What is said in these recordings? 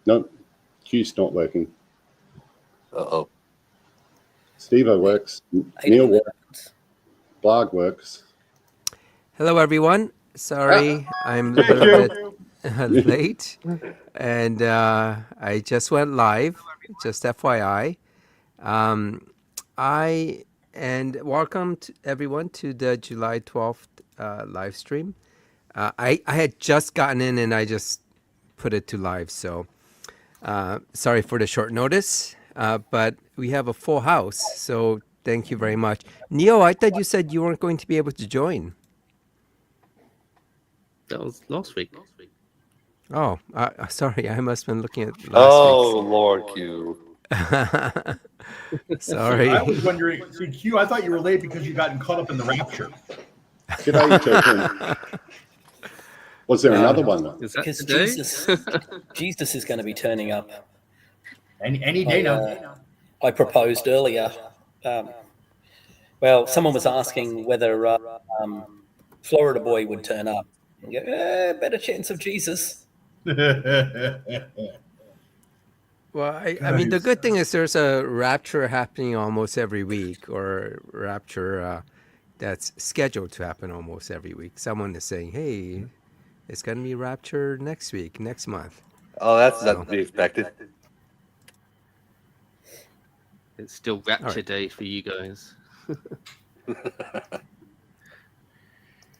Nope. Q's not working. Uh-oh. Steve-O works. Neil works. Blarg works. Hello, everyone. Sorry, I'm a little bit late, and I just went live. Just FYI, and welcome to everyone to the July 12th live stream. I had just gotten in and I just put it to live, so sorry for the short notice. But we have a full house, so thank you very much. Neo, I thought you said you weren't going to be able to join. That was last week. Oh, sorry. I must have been looking at last Oh, Lord Q. Sorry. I was wondering, see, Q, I thought you were late because you got caught up in the rapture. G'day, Turpin. Was there another one? Is that Because today? Jesus is going to be turning up. Any day now. I proposed earlier. Well, someone was asking whether Florida Boy would turn up. And go, better chance of Jesus. Well, I mean, the good thing is there's a rapture happening almost every week, or rapture that's scheduled to happen almost every week. Someone is saying, hey, it's going to be rapture next week, next month. Oh, that's not to be expected. It's still Rapture Day for you guys.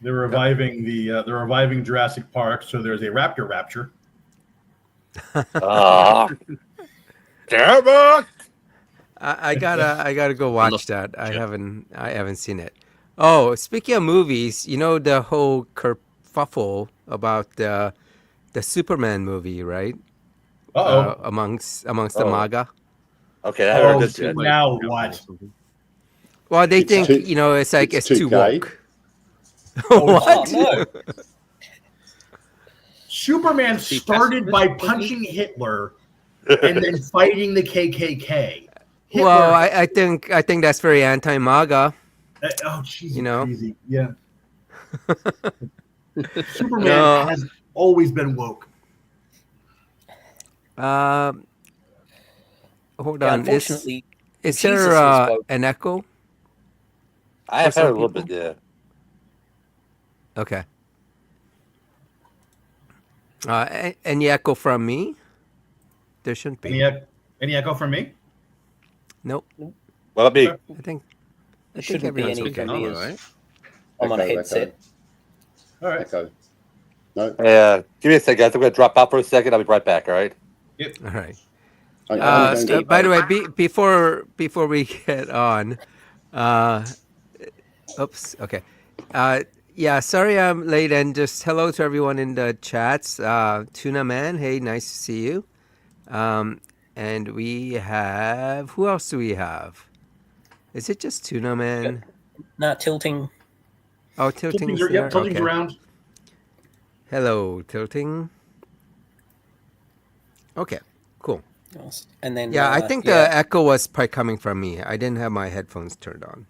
They're reviving Jurassic Park, so there's a rapture. Damn it! I gotta go watch that. I haven't seen it. Oh, speaking of movies, you know the whole kerfuffle about the Superman movie, right? Amongst the MAGA. Okay, I heard this yet. Now what? Well, they think it's too woke. What? No. Superman started by punching Hitler and then fighting the KKK. Hitler, Well, I think that's very anti-MAGA. oh, jeez, you know? crazy. Yeah. Superman has always been woke. Hold on. Unfortunately, Is Jesus there was woke. an echo? I have For heard a some little people? bit, yeah. Okay. Any echo from me? There shouldn't be. Any echo from me? Nope. What about me? I think Shouldn't be everyone's any okay. All ears. right. I'm on a Echo, headset. All right. Echo. No. Give me a second, guys. I'm going to drop out for a second. I'll be right back, all right? All right. I'm going to- By the way, before we get on, oops. Okay. Yeah. Sorry, I'm late, and just hello to everyone in the chats. Tuna Man, hey, nice to see you. And we have, who else do we have? Is it just Tuna Man? No, tilting. Oh, Tilting's Tilting's, there. tilting's Okay. around. Hello, Tilting. Okay, cool. And then Yeah, I think the echo was probably coming from me. I didn't have my headphones turned on.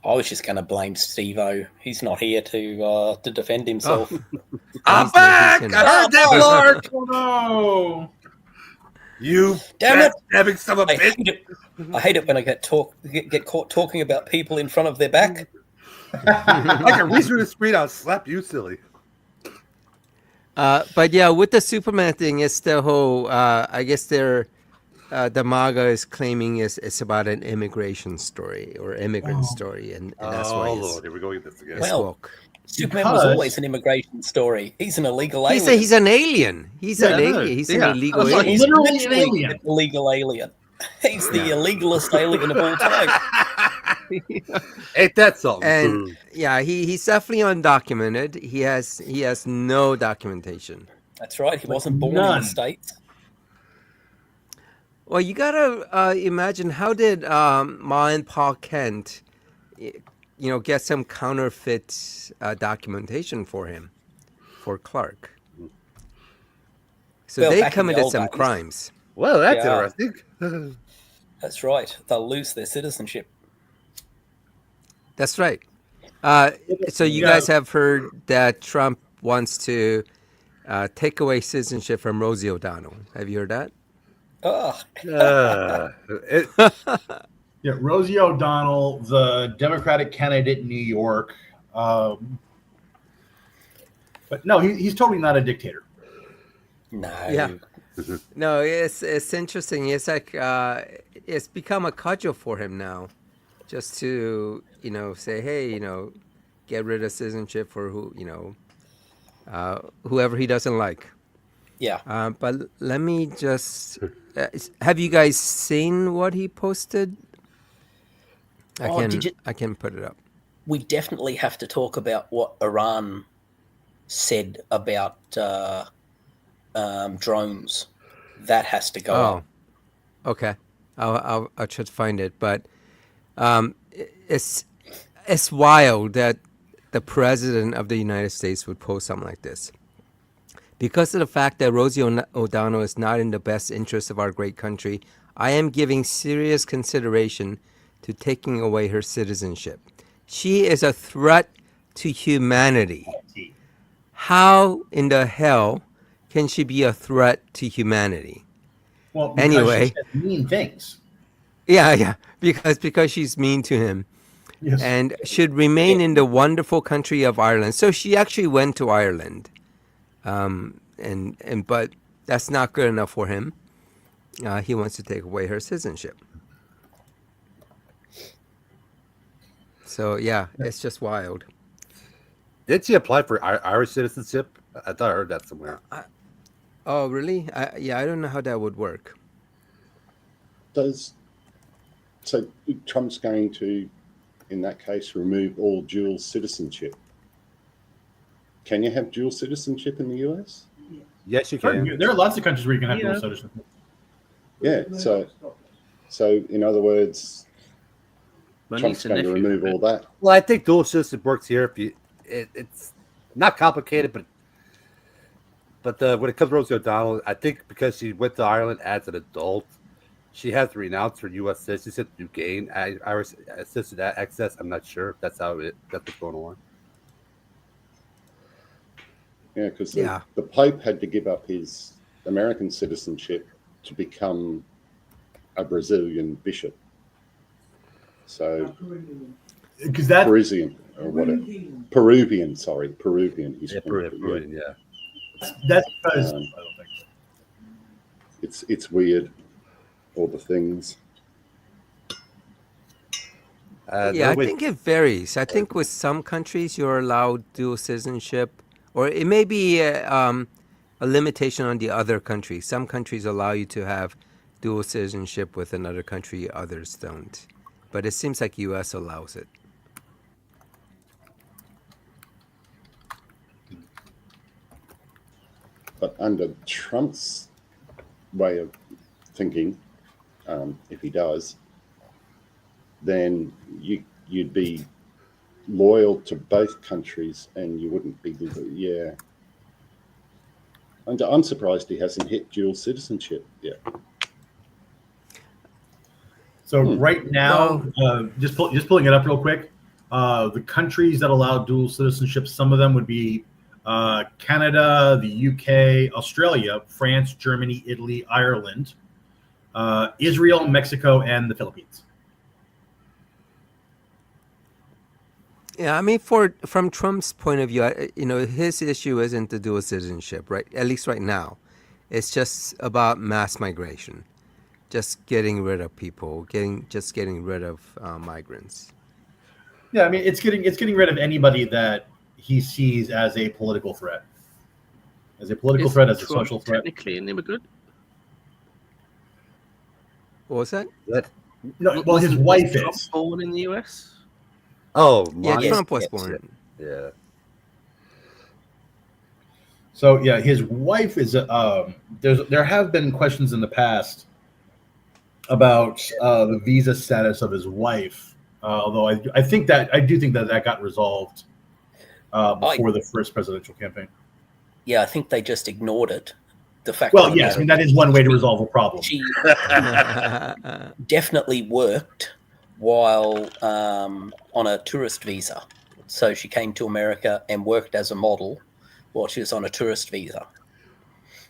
I was just going to blame Steve-O. He's not here to defend himself. I'm back! I heard that, Lord! Oh, no. You Damn it! having some of I hate it when I get caught talking about people in front of their back. Like a reason to screen, I'll slap you, silly. But yeah, with the Superman thing, it's the whole. I guess the MAGA is claiming it's about an immigration story or immigrant story, and that's why Lord, here we go with this again. it's woke. Superman was always an immigration story. He's an illegal alien. He's an alien. He's an alien. He's an illegal That's alien. He's literally an alien. An illegal alien. He's the illegalist alien of all time. Ain't that something? And yeah, he's definitely undocumented. He has no documentation. That's right. He wasn't born in None. the States. Well, you gotta imagine, how did Ma and Pa Kent, get some counterfeit documentation for him, for Clark? So Well, they back in the committed old some days. crimes. Well, that's Yeah. interesting. That's right. They'll lose their citizenship. That's right. So you guys have heard that Trump wants to take away citizenship from Rosie O'Donnell. Have you heard that? Oh, Yeah, Rosie O'Donnell, the Democratic candidate in New York. But no, he's totally not a dictator. no. Yeah. No, it's interesting. It's like it's become a cudgel for him now, just to say, hey, get rid of citizenship for whoever he doesn't like. Yeah. But let me just have you guys seen what he posted? I can put it up. We definitely have to talk about what Iran said about drones. That has to go up. Okay. I'll try to find it, but it's wild that the president of the United States would post something like this. Because of the fact that Rosie O'Donnell is not in the best interest of our great country, I am giving serious consideration to taking away her citizenship. She is a threat to humanity. How in the hell can she be a threat to humanity? Well, because Anyway. she said mean things. Yeah, because she's mean to him. Yes. And should remain in the wonderful country of Ireland. So she actually went to Ireland. But that's not good enough for him. He wants to take away her citizenship. So yeah, it's just wild. Did she apply for Irish citizenship? I thought I heard that somewhere. Oh, really? I don't know how that would work. So Trump's going to, in that case, remove all dual citizenship. Can you have dual citizenship in the US? Yes, you can. There are lots of countries where you can have dual citizenship. Yeah. So in other words, My Trump's niece and going to nephew. remove all that. Well, I think dual citizenship works here. It's not complicated, but when it comes to Rosie O'Donnell, I think because she went to Ireland as an adult, she has to renounce her U.S. citizenship to gain Irish citizenship access. I'm not sure if that's what's going on. Yeah, because the Pope had to give up his American citizenship to become a Brazilian bishop. So Because that Peruvian or whatever. Peruvian. He's Peruvian, yeah. that's because I don't think so. It's weird. All the things. I think it varies. I think with some countries you're allowed dual citizenship, or it may be a limitation on the other countries. Some countries allow you to have dual citizenship with another country, others don't. But it seems like U.S. allows it. But under Trump's way of thinking, if he does, then you'd be loyal to both countries, and you wouldn't be. I'm surprised he hasn't hit dual citizenship yet. So right now, just pulling it up real quick, the countries that allow dual citizenship, some of them would be Canada, the UK, Australia, France, Germany, Italy, Ireland, Israel, Mexico, and the Philippines. Yeah, I mean, from Trump's point of view, his issue isn't the dual citizenship, right? At least right now, it's just about mass migration, just getting rid of people, getting rid of migrants. Yeah, I mean, it's getting rid of anybody that he sees as a political threat, as a social threat. Technically an immigrant. What was that? No, well, his wife Trump is born in the US. Oh, Yeah, Lonnie? Trump was born. Yeah. So yeah, his wife is. There have been questions in the past about the visa status of his wife, although I do think that got resolved before the first presidential campaign. Yeah, I think they just ignored it. The fact. Well, yes, I mean that is one way to resolve a problem. She definitely worked while on a tourist visa. So she came to America and worked as a model Well, she was on a tourist visa.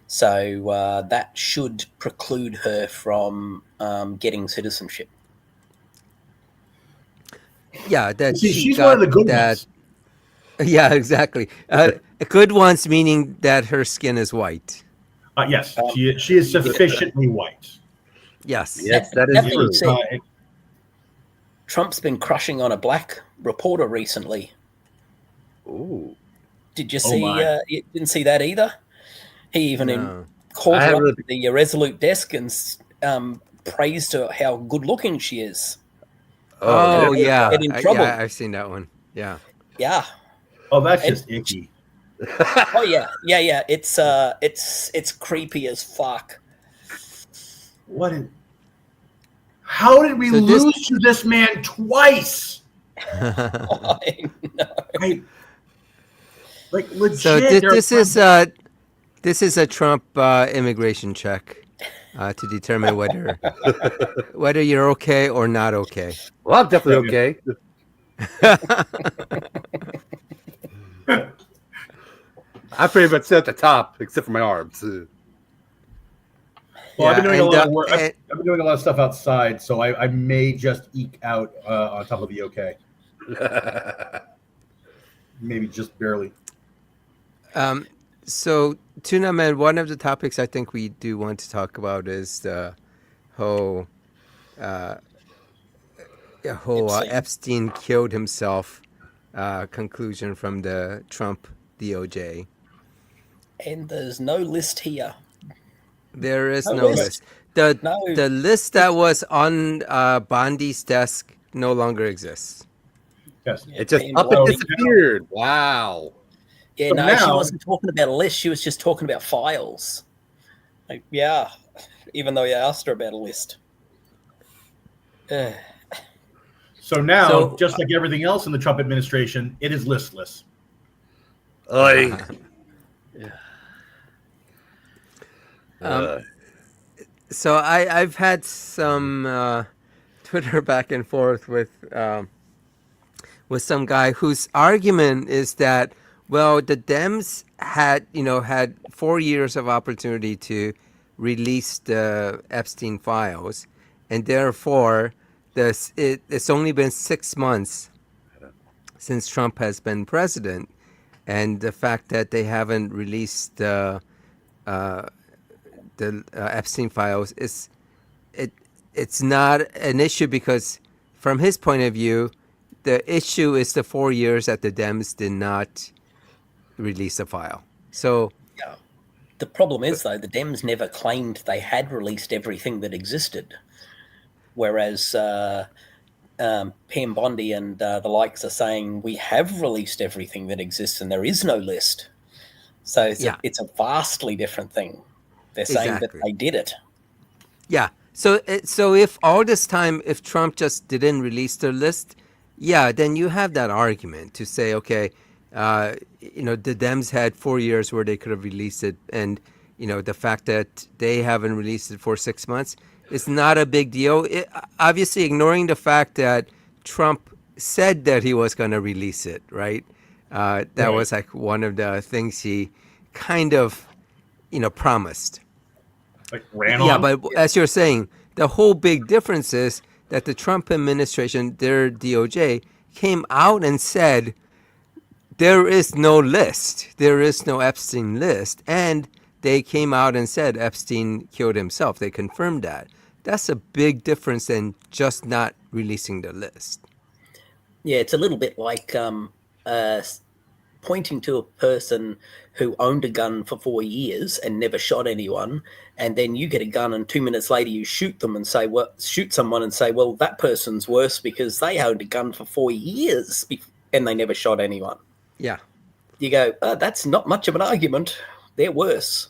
So that should preclude her from getting citizenship. Yeah, that See, she she's got one of the good that. ones. Yeah, exactly. Good ones meaning that her skin is white. Yes, she is sufficiently white. Yes. Yes, that That is being true. said, Trump's been crushing on a black reporter recently. Ooh. Did you Oh see? my. You didn't see that either. He even No. called I her up haven't to the Resolute desk and praised her how good looking she is. Oh, really? yeah. Get in trouble. Yeah, I've seen that one. Yeah. Yeah. Oh, that's And- just icky. Oh yeah. It's creepy as fuck. What? How did we So this- lose to this man twice? I know. Like legit. So they're- this is a Trump immigration check to determine whether you're okay or not okay. Well, I'm definitely okay. I pretty much sit at the top, except for my arms. Well, I've been doing a and, lot of work. and- I've been doing a lot of stuff outside, so I may just eke out on top of the okay. Maybe just barely. So, Tuna Man, one of the topics I think we do want to talk about is the whole Epstein killed himself conclusion from the Trump DOJ. And there's no list here. There is No no list. list. No. The list that was on Bondi's desk no longer exists. Yes. It just Pam up Bondi. and disappeared. Wow. Yeah, But no, she now- wasn't talking about a list. She was just talking about files. Like, yeah, even though you asked her about a list. So now, So- just like everything else in the Trump administration, it is listless. Oy. So I've had some Twitter back and forth with some guy whose argument is that, well, the Dems had 4 years of opportunity to release the Epstein files, and therefore it's only been 6 months since Trump has been president, and the fact that they haven't released the Epstein files it's not an issue because from his point of view, the issue is the 4 years that the Dems did not release a file. So The problem is, though, the Dems never claimed they had released everything that existed, whereas Pam Bondi and the likes are saying we have released everything that exists and there is no list. So it's a vastly different thing. They're saying that Exactly. they did it. yeah, so if all this time, if Trump just didn't release the list, then you have that argument to say, okay, the Dems had 4 years where they could have released it, and the fact that they haven't released it for 6 months is not a big deal. Obviously, ignoring the fact that Trump said that he was going to release it, right? That was like one of the things he kind of, promised. Like ran on. Yeah, but as you're saying, the whole big difference is that the Trump administration, their DOJ, came out and said there is no list. There is no Epstein list. And they came out and said Epstein killed himself. They confirmed that. That's a big difference than just not releasing the list. Yeah, it's a little bit like pointing to a person who owned a gun for 4 years and never shot anyone, and then you get a gun and 2 minutes later you shoot them and say, well, shoot someone and say, well, that person's worse because they owned a gun for 4 years and they never shot anyone. Yeah. You go, that's not much of an argument. They're worse.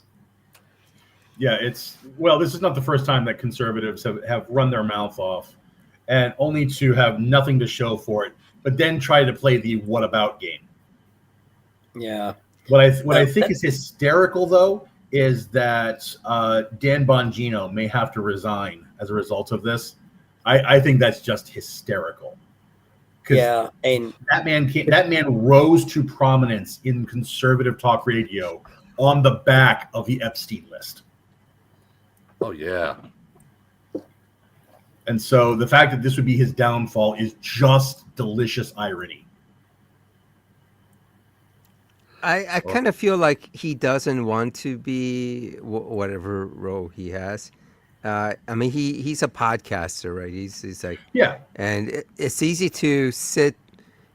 Yeah, this is not the first time that conservatives have run their mouth off, and only to have nothing to show for it, but then try to play the what about game. Yeah. What I think is hysterical, though, is that Dan Bongino may have to resign as a result of this. I think that's just hysterical. Yeah, and that man rose to prominence in conservative talk radio on the back of the Epstein list. Oh yeah. And so the fact that this would be his downfall is just delicious irony. I kind of feel like he doesn't want to be whatever role he has. I mean, he's a podcaster, right? He's like, Yeah. and it's easy to sit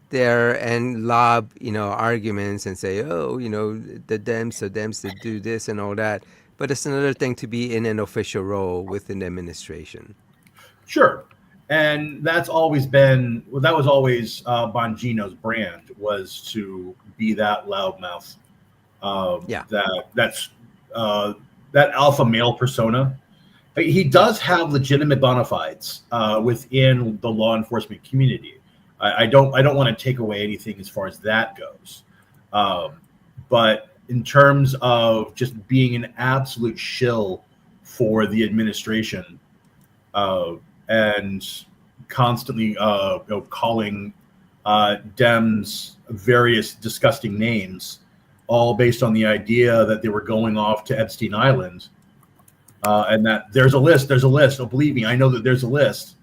there and lob, arguments and say, oh, the Dems that do this and all that. But it's another thing to be in an official role within the administration. Sure. And that was always Bongino's brand, was to be that loudmouth. That alpha male persona. He does have legitimate bona fides within the law enforcement community. I don't want to take away anything as far as that goes. But in terms of just being an absolute shill for the administration, and constantly calling Dems various disgusting names, all based on the idea that they were going off to Epstein Island, and that there's a list. Oh, believe me, I know that there's a list.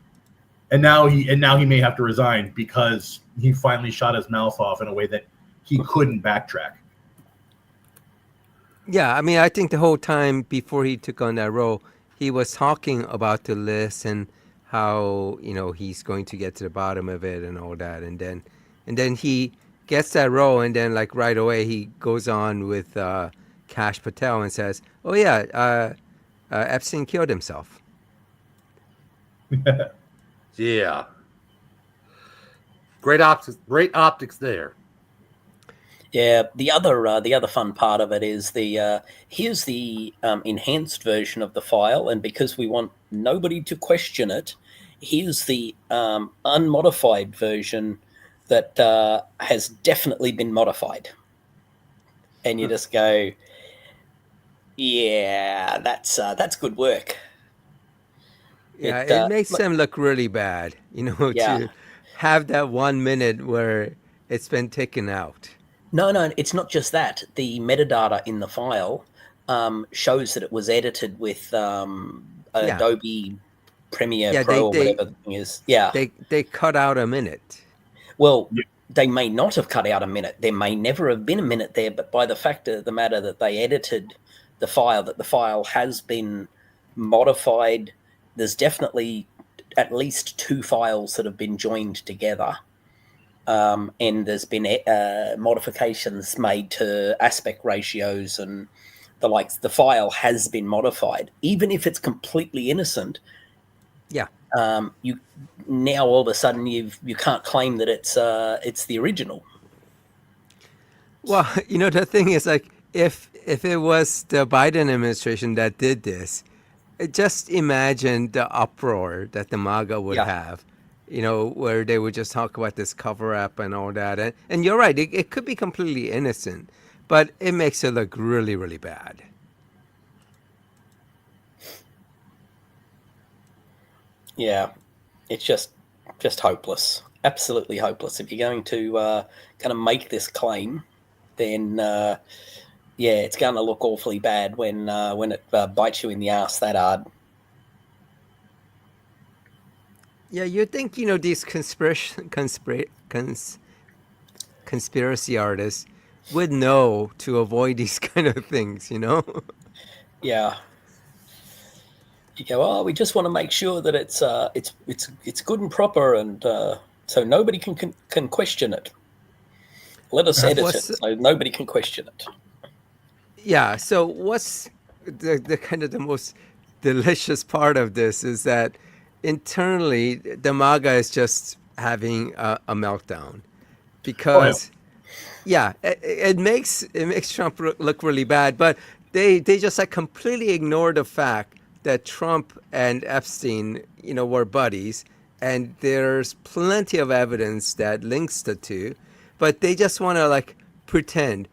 And now he may have to resign because he finally shot his mouth off in a way that he couldn't backtrack. Yeah, I mean, I think the whole time before he took on that role, he was talking about the list and how he's going to get to the bottom of it and all that, and then he gets that role, and then like right away he goes on with Kash Patel and says, "Oh yeah, Epstein killed himself." Yeah. Great optics there. Yeah, the other fun part of it is here's the enhanced version of the file, and because we want nobody to question it, here's the unmodified version that has definitely been modified. And you just go, yeah, that's good work. Yeah, it makes them look really bad, to have that 1 minute where it's been taken out. No, it's not just that. The metadata in the file shows that it was edited with Adobe Premiere Pro or whatever the thing is. Yeah. They cut out a minute. Well, they may not have cut out a minute. There may never have been a minute there, but by the fact of the matter that they edited the file, that the file has been modified, there's definitely at least 2 files that have been joined together. And there's been modifications made to aspect ratios and the likes. The file has been modified, even if it's completely innocent. Yeah. You now all of a sudden you can't claim that it's the original. Well, the thing is, like, if it was the Biden administration that did this, just imagine the uproar that the MAGA would have. Where they would just talk about this cover up and all that. And you're right, it could be completely innocent, but it makes it look really, really bad. Yeah, it's just hopeless. Absolutely hopeless. If you're going to make this claim, then it's going to look awfully bad when it bites you in the ass that hard. Yeah, you'd think, these conspiracy artists would know to avoid these kind of things, Yeah. You go, oh, we just want to make sure that it's good and proper, and so nobody can question it. Let us edit it so nobody can question it. Yeah. So what's the kind of the most delicious part of this is that internally, the MAGA is just having a meltdown because, it makes Trump look really bad. But they just like completely ignore the fact that Trump and Epstein, were buddies, and there's plenty of evidence that links the two. But they just want to like pretend,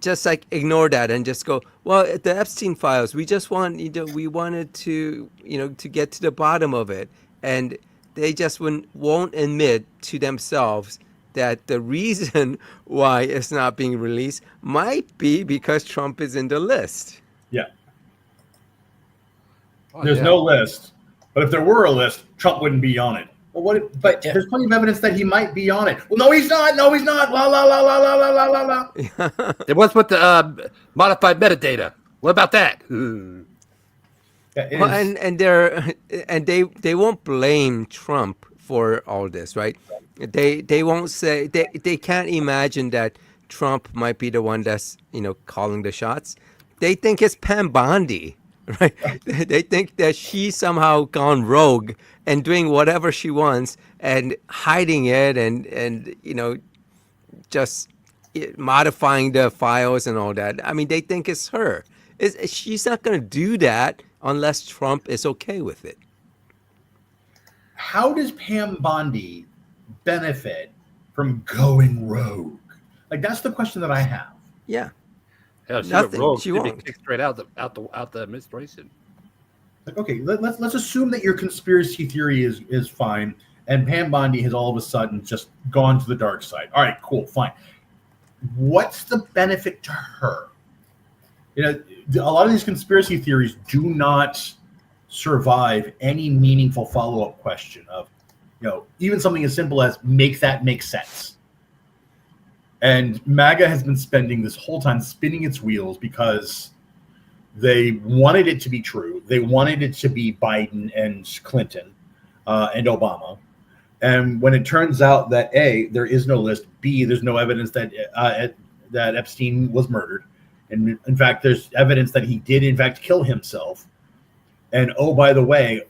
just like ignore that and just go, well, the Epstein files, we just want, we wanted to, to get to the bottom of it. And they just won't admit to themselves that the reason why it's not being released might be because Trump is in the list. Yeah. Oh, There's yeah. no list, but if there were a list, Trump wouldn't be on it. Well, but Yeah. there's plenty of evidence that he might be on it. Well, no, he's not. No, he's not. La la la la la la la la la. It was with the modified metadata. What about that? Yeah, it Well, is- and they won't blame Trump for all this, right? They won't say they can't imagine that Trump might be the one that's calling the shots. They think it's Pam Bondi, right? They think that she's somehow gone rogue and doing whatever she wants and hiding it and just modifying the files and all that. I mean, they think it's her. She's not going to do that unless Trump is okay with it. How does Pam Bondi benefit from going rogue? Like, that's the question that I have. Yeah. Hell, she Nothing. went rogue. She She'd be won't. kicked straight out the administration. Like, okay, let's assume that your conspiracy theory is fine, and Pam Bondi has all of a sudden just gone to the dark side. All right, cool, fine. What's the benefit to her? A lot of these conspiracy theories do not survive any meaningful follow-up question of, even something as simple as make that make sense. And MAGA has been spending this whole time spinning its wheels because they wanted it to be true. They wanted it to be Biden and Clinton and Obama. And when it turns out that A, there is no list, B, there's no evidence that Epstein was murdered. And in fact, there's evidence that he did, in fact, kill himself. And oh, by the way,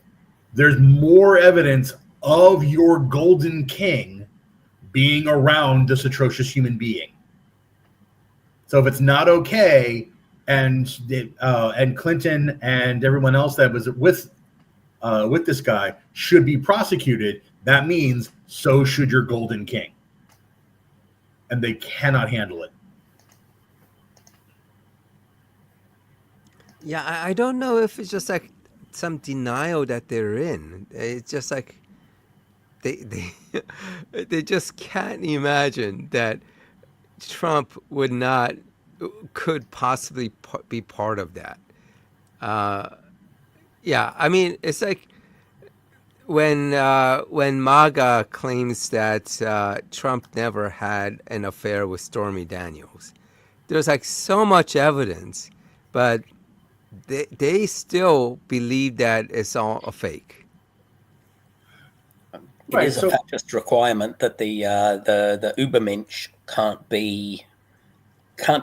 there's more evidence of your golden king being around this atrocious human being. So if it's not okay, and Clinton and everyone else that was with this guy should be prosecuted, that means so should your golden king. And they cannot handle it. Yeah, I don't know if it's just like some denial that they're in. It's just like they they just can't imagine that Trump could possibly be part of that. Yeah, I mean, it's like when MAGA claims that Trump never had an affair with Stormy Daniels. There's like so much evidence, but they still believe that it's all a fake. It is a fascist requirement that the Übermensch can't be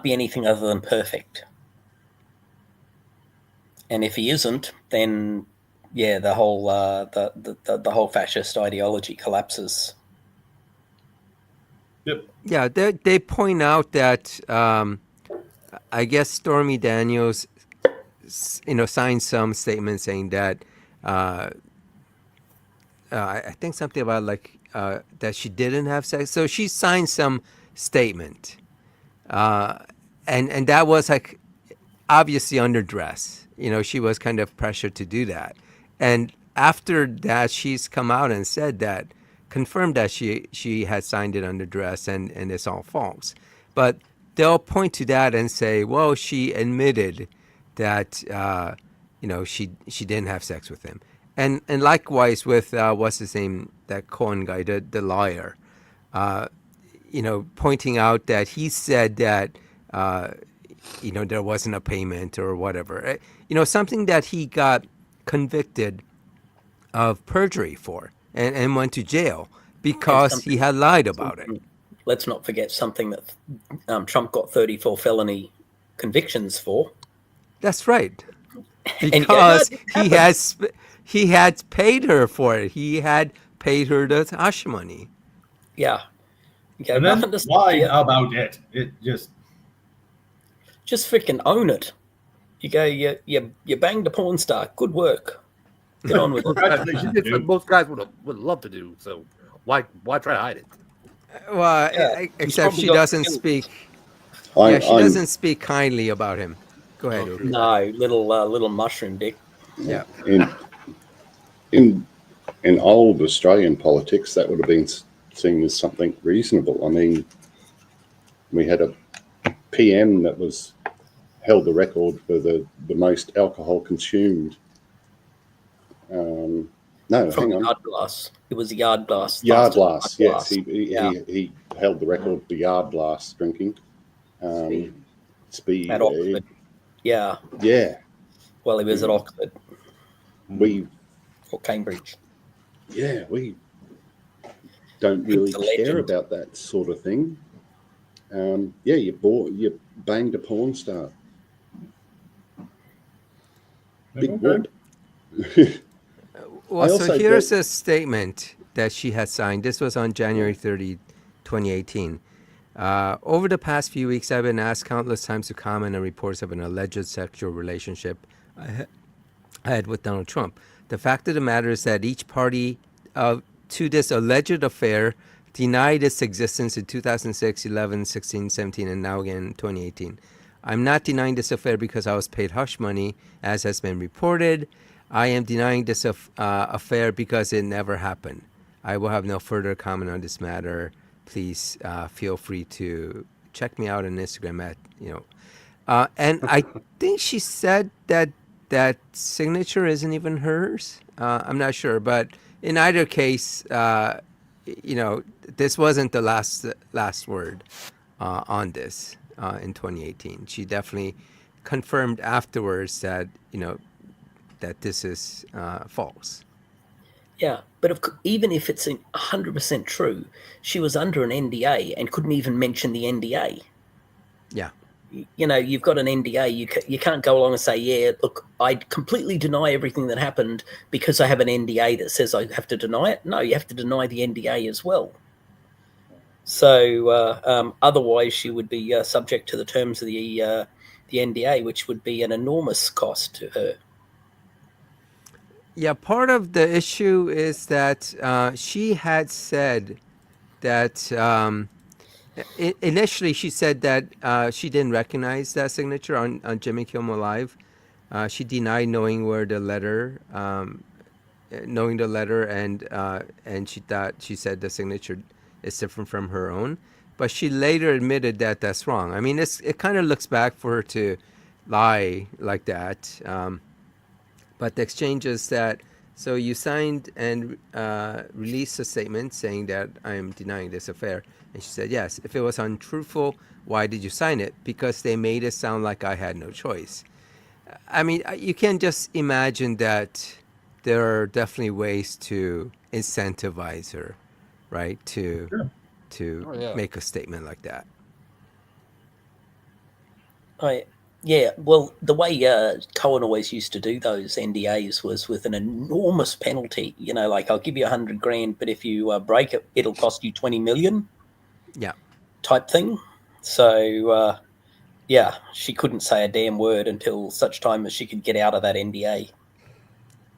anything other than perfect. And if he isn't, then the whole the whole fascist ideology collapses. Yep. Yeah, they point out that I guess Stormy Daniels, signed some statement saying that I think something about that she didn't have sex. So she signed some statement, and that was like obviously under duress. She was kind of pressured to do that. And after that, she's come out and said that, confirmed that she had signed it under duress and it's all false. But they'll point to that and say, well, she admitted that, she didn't have sex with him. And likewise with, what's his name, that Cohen guy, the lawyer, pointing out that he said that, there wasn't a payment or whatever. Something that he got convicted of perjury for and went to jail because he had lied about it. Let's not forget something that Trump got 34 felony convictions for. That's right. Because he had paid her for it. He had paid her the hush money. Yeah. Okay, And then lied about it. It just freaking own it. You go, you banged a porn star. Good work. Get on with it. congratulations, It's what dude. most guys would love to do. So why try to hide it? Well, Yeah, except probably she got doesn't killed. speak. I'm, She I'm, doesn't speak kindly about him. Go ahead, Uwe. No, little mushroom dick. Yeah. in in old Australian politics, that would have been seen as something reasonable. I mean, we had a PM that was held the record for the most alcohol consumed. No, From hang on. Yard Glass. It was a Yard Glass. Yard fastest blast, Yard yes. Glass. He held the record for yard blast drinking. Speed. At Oxford. Yeah. Yeah. Well, he was at Oxford We or Cambridge. we don't really He's a care legend. about that sort of thing. You banged a porn star. Big whoop. Well, I so also here's get- a statement that she had signed. This was on January 30, 2018. Over the past few weeks, I've been asked countless times to comment on reports of an alleged sexual relationship I had with Donald Trump. The fact of the matter is that each party to this alleged affair denied its existence in 2006, 11, 16, 17, and now again in 2018. I'm not denying this affair because I was paid hush money, as has been reported. I am denying this affair because it never happened. I will have no further comment on this matter. Please feel free to check me out on Instagram at, and I think she said that that signature isn't even hers. I'm not sure, but in either case, this wasn't the last word on this in 2018. She definitely confirmed afterwards that that this is false. Yeah, but even if it's 100% true, she was under an NDA and couldn't even mention the NDA. Yeah. You've got an NDA. You can't go along and say, yeah, look, I completely deny everything that happened because I have an NDA that says I have to deny it. No, you have to deny the NDA as well. So otherwise, she would be subject to the terms of the NDA, which would be an enormous cost to her. Yeah, part of the issue is that she had said that initially she said that she didn't recognize that signature on Jimmy Kimmel Live. She denied knowing the letter, and she said the signature is different from her own. But she later admitted that that's wrong. I mean, it kind of looks back for her to lie like that. But the exchange is that, so you signed and released a statement saying that I am denying this affair. And she said, yes, if it was untruthful, why did you sign it? Because they made it sound like I had no choice. I mean, you can just imagine that there are definitely ways to incentivize her, right? To make a statement like that. Yeah, well, the way Cohen always used to do those NDAs was with an enormous penalty. Like, I'll give you $100,000, but if you break it, it'll cost you 20 million. Yeah. Type thing. So, yeah, she couldn't say a damn word until such time as she could get out of that NDA.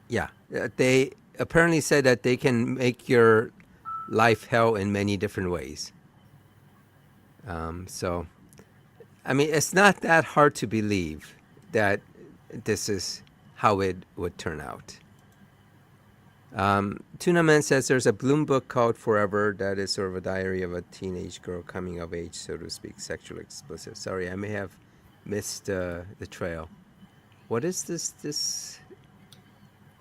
Yeah, they apparently said that they can make your life hell in many different ways. So, I mean, it's not that hard to believe that this is how it would turn out. Tuna Man says there's a Bloom book called Forever that is sort of a diary of a teenage girl coming of age, so to speak, sexually explicit. Sorry, I may have missed the trail. What is this?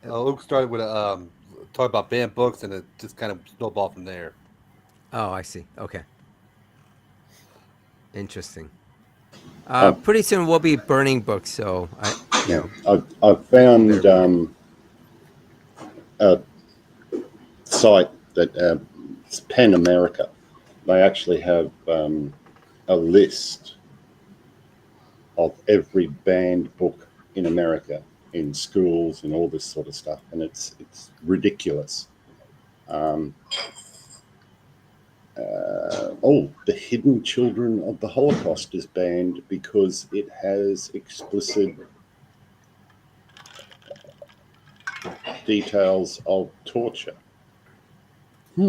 Luke started with talk about banned books, and it just kind of snowballed from there. Oh, I see. Okay. Interesting. Pretty soon we'll be burning books, so I found a site that it's Pen America. They actually have a list of every banned book in America in schools and all this sort of stuff, and it's ridiculous. The Hidden Children of the Holocaust is banned because it has explicit details of torture. I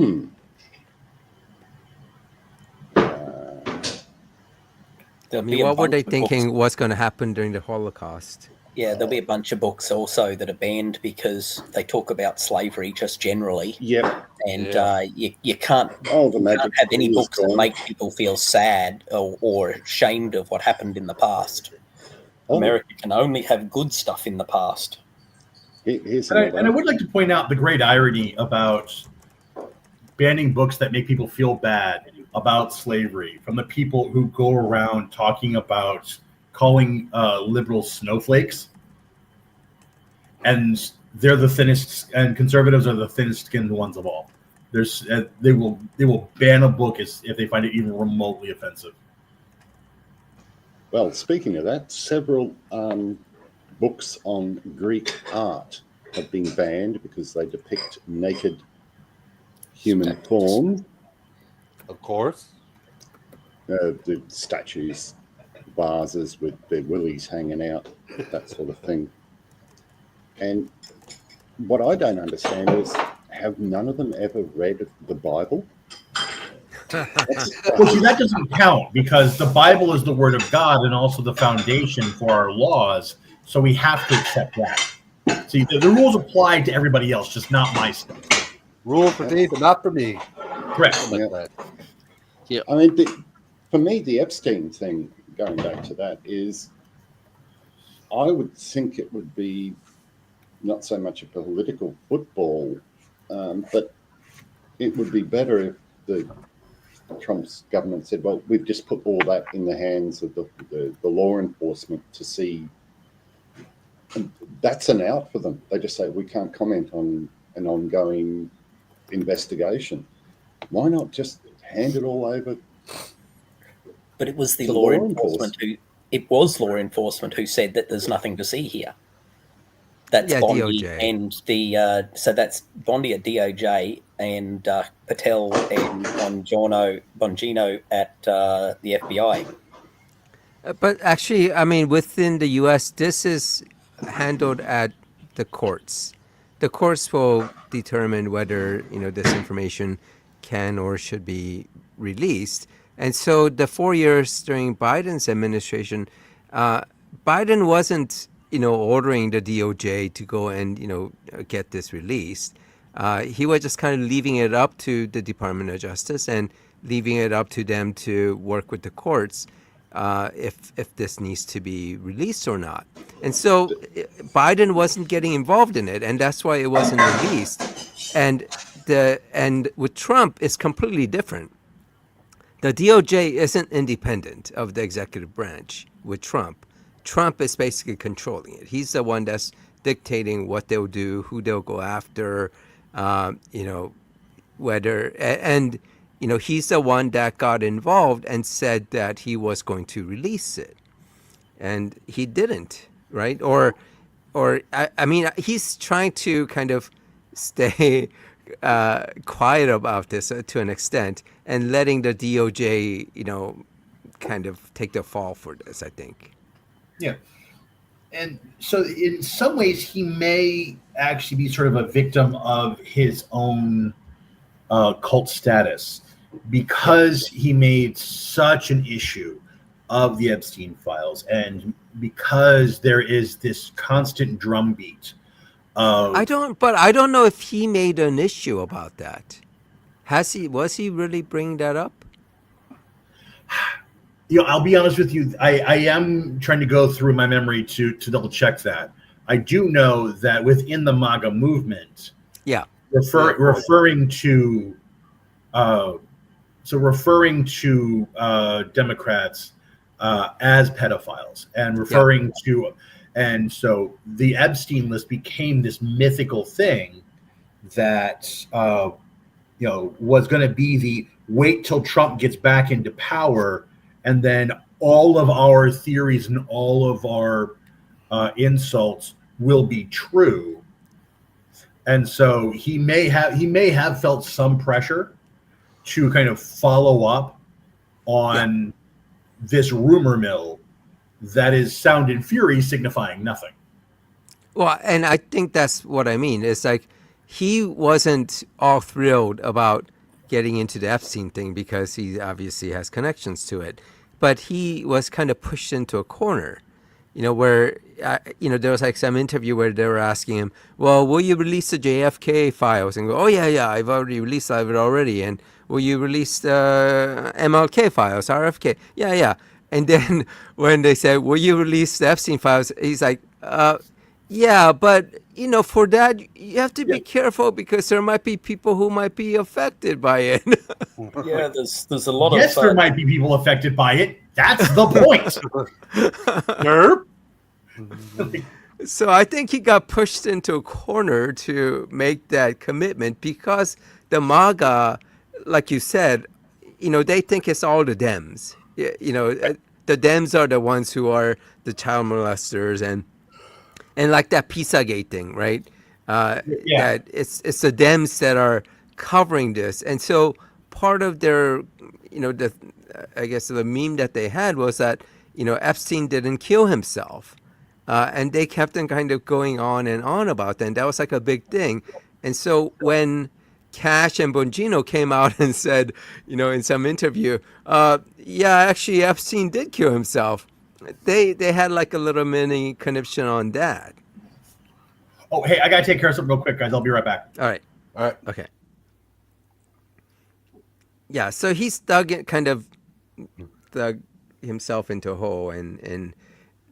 mean, what were they thinking was going to happen during the Holocaust? Yeah, there'll be a bunch of books also that are banned because they talk about slavery just generally, Yep. and Yeah. you can't Oh, the you magic can't have any queen is books that gone. make people feel sad or ashamed of what happened in the past. Oh, America can only have good stuff in the past. here's And I another. would like to point out the great irony about banning books that make people feel bad about slavery from the people who go around talking about calling liberals snowflakes, and they're the thinnest, and conservatives are the thinnest skinned ones of all. There's they will ban a book if they find it even remotely offensive. Well, speaking of that, several books on Greek art have been banned because they depict naked human form. Of course. The statues, vases with their willies hanging out, that sort of thing. And what I don't understand is, have none of them ever read the Bible? Well, see, that doesn't count because the Bible is the word of God and also the foundation for our laws. So we have to accept that. See, the rules apply to everybody else, just not my stuff. Rule for thee, but not for me. Correct. Something Yeah. like that. I mean, for me, the Epstein thing, going back to that, is I would think it would be not so much a political football, but it would be better if Trump's government said, well, we've just put all that in the hands of the law enforcement to see. And that's an out for them. They just say, we can't comment on an ongoing investigation. Why not just hand it all over? But it was the To law law enforcement who said that there's nothing to see here. That's Bondi DOJ. and the so that's Bondi at DOJ and Patel and Bongino at the FBI. But actually, I mean, within the U.S., this is handled at the courts. The courts will determine whether this information can or should be released. And so, the 4 years during Biden's administration, Biden wasn't ordering the DOJ to go and get this released. He was just kind of leaving it up to the Department of Justice and leaving it up to them to work with the courts. If this needs to be released or not. And so Biden wasn't getting involved in it, and that's why it wasn't released. And with Trump, it's completely different. The DOJ isn't independent of the executive branch with Trump. Trump is basically controlling it. He's the one that's dictating what they'll do, who they'll go after, whether, and he's the one that got involved and said that he was going to release it, and he didn't, right? Or I mean, he's trying to kind of stay quiet about this to an extent, and letting the DOJ, kind of take the fall for this, I think. Yeah. And so in some ways, he may actually be sort of a victim of his own cult status, because he made such an issue of the Epstein files, and because there is this constant drumbeat of I don't know if he made an issue about that. Was he really bringing that up? I'll be honest with you, I am trying to go through my memory to double check that. I do know that within the MAGA movement, referring to Democrats as pedophiles, and referring to, and so the Epstein list became this mythical thing that was going to be the wait till Trump gets back into power, and then all of our theories and all of our insults will be true. And so he may have felt some pressure to kind of follow up on this rumor mill that is sound and fury signifying nothing. Well, and I think that's what I mean. It's like he wasn't all thrilled about getting into the Epstein thing because he obviously has connections to it. But he was kind of pushed into a corner, where there was like some interview where they were asking him, well, will you release the JFK files? And go, oh yeah, I've already released it already. And will you release the MLK files, RFK? Yeah. And then when they said, will you release the Epstein files? He's like, yeah, but for that you have to be careful because there might be people who might be affected by it. Yeah, there's a lot Yes, of there might be people affected by it. That's the point. Derp. So I think he got pushed into a corner to make that commitment because the MAGA, like you said, they think it's all the Dems. The Dems are the ones who are the child molesters and like that Pizzagate thing, right? That it's the Dems that are covering this, and so part of their, I guess the meme that they had was that Epstein didn't kill himself, and they kept on kind of going on and on about that. And that was like a big thing, and so when Cash and Bongino came out and said, in some interview, yeah, actually Epstein did kill himself. They had like a little mini conniption on that. Oh, hey, I gotta take care of something real quick, guys. I'll be right back. All right. Okay. Yeah, so he's dug himself into a hole, and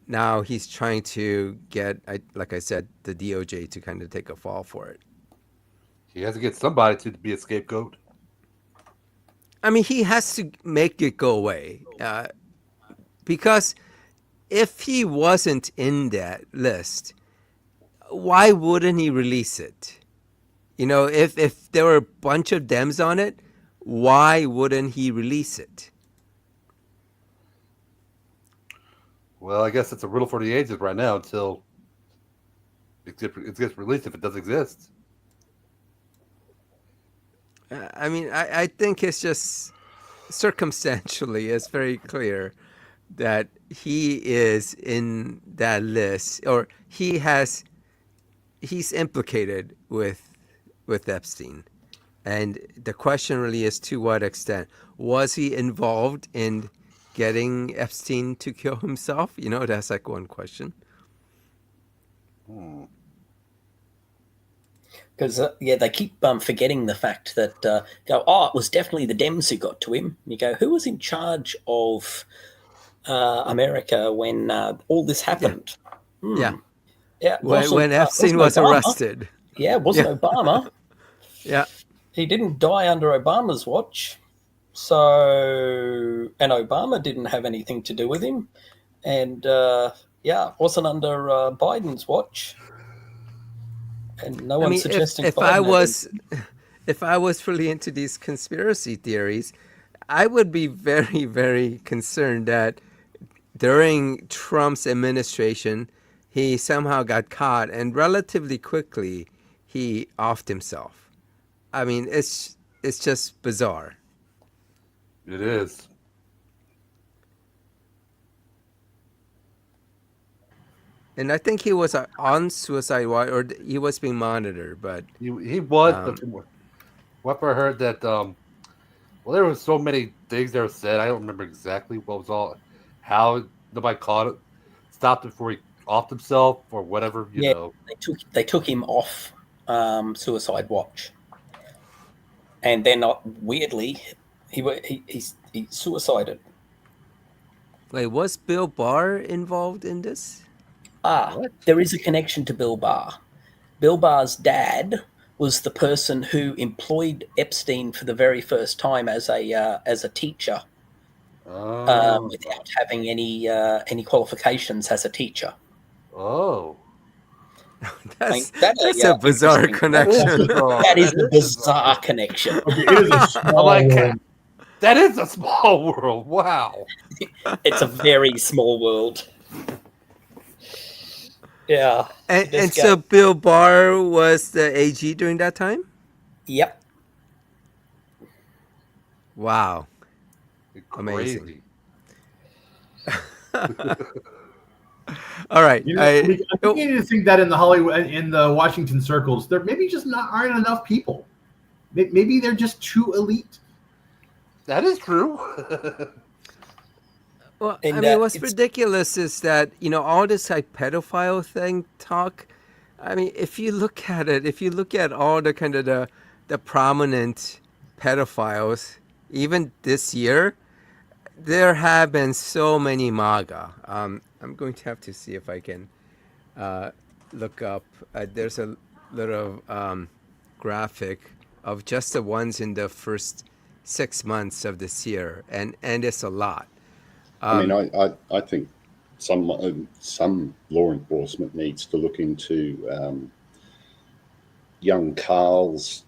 now he's trying to get, like I said, the DOJ to kind of take a fall for it. He has to get somebody to be a scapegoat. I mean, he has to make it go away, because if he wasn't in that list, why wouldn't he release it? If there were a bunch of Dems on it, why wouldn't he release it? Well, I guess it's a riddle for the ages right now until it gets released if it does exist. I mean, I think it's just circumstantially, it's very clear that he is in that list, or he's implicated with Epstein. And the question really is, to what extent was he involved in getting Epstein to kill himself? That's like one question. Because they keep forgetting the fact that it was definitely the Dems who got to him. And you go, who was in charge of America when all this happened? Yeah. When Epstein was arrested. Yeah, it wasn't Obama. Yeah. He didn't die under Obama's watch. So, and Obama didn't have anything to do with him. And, it wasn't under Biden's watch. And no one's suggesting if I was really into these conspiracy theories, I would be very, very concerned that during Trump's administration, he somehow got caught and relatively quickly he offed himself. I mean, it's just bizarre. It is. And I think he was on suicide watch, or he was being monitored, but he was. What I heard that there were so many things that were said. I don't remember exactly what was all, how nobody caught it, stopped it before he offed himself or whatever. You know, they took him off suicide watch, and then weirdly he suicided. Wait, was Bill Barr involved in this? There is a connection to Bill Barr. Bill Barr's dad was the person who employed Epstein for the very first time as a teacher, without having any qualifications as a teacher. Oh, that's a bizarre connection. That is a bizarre connection. It is a small world. That is a small world. Wow. It's a very small world. Yeah. And so Bill Barr was the AG during that time? Yep. Wow. Amazing. All right. I begin to think that in the Washington circles, there maybe just aren't enough people. Maybe they're just too elite. That is true. Well, And, I mean, what's it's- ridiculous is that, all this like pedophile thing talk. I mean, if you look at it, if you look at all the kind of the prominent pedophiles, even this year, there have been so many MAGA. I'm going to have to see if I can look up. There's a little graphic of just the ones in the first 6 months of this year, and it's a lot. I mean, I think some law enforcement needs to look into young Carl's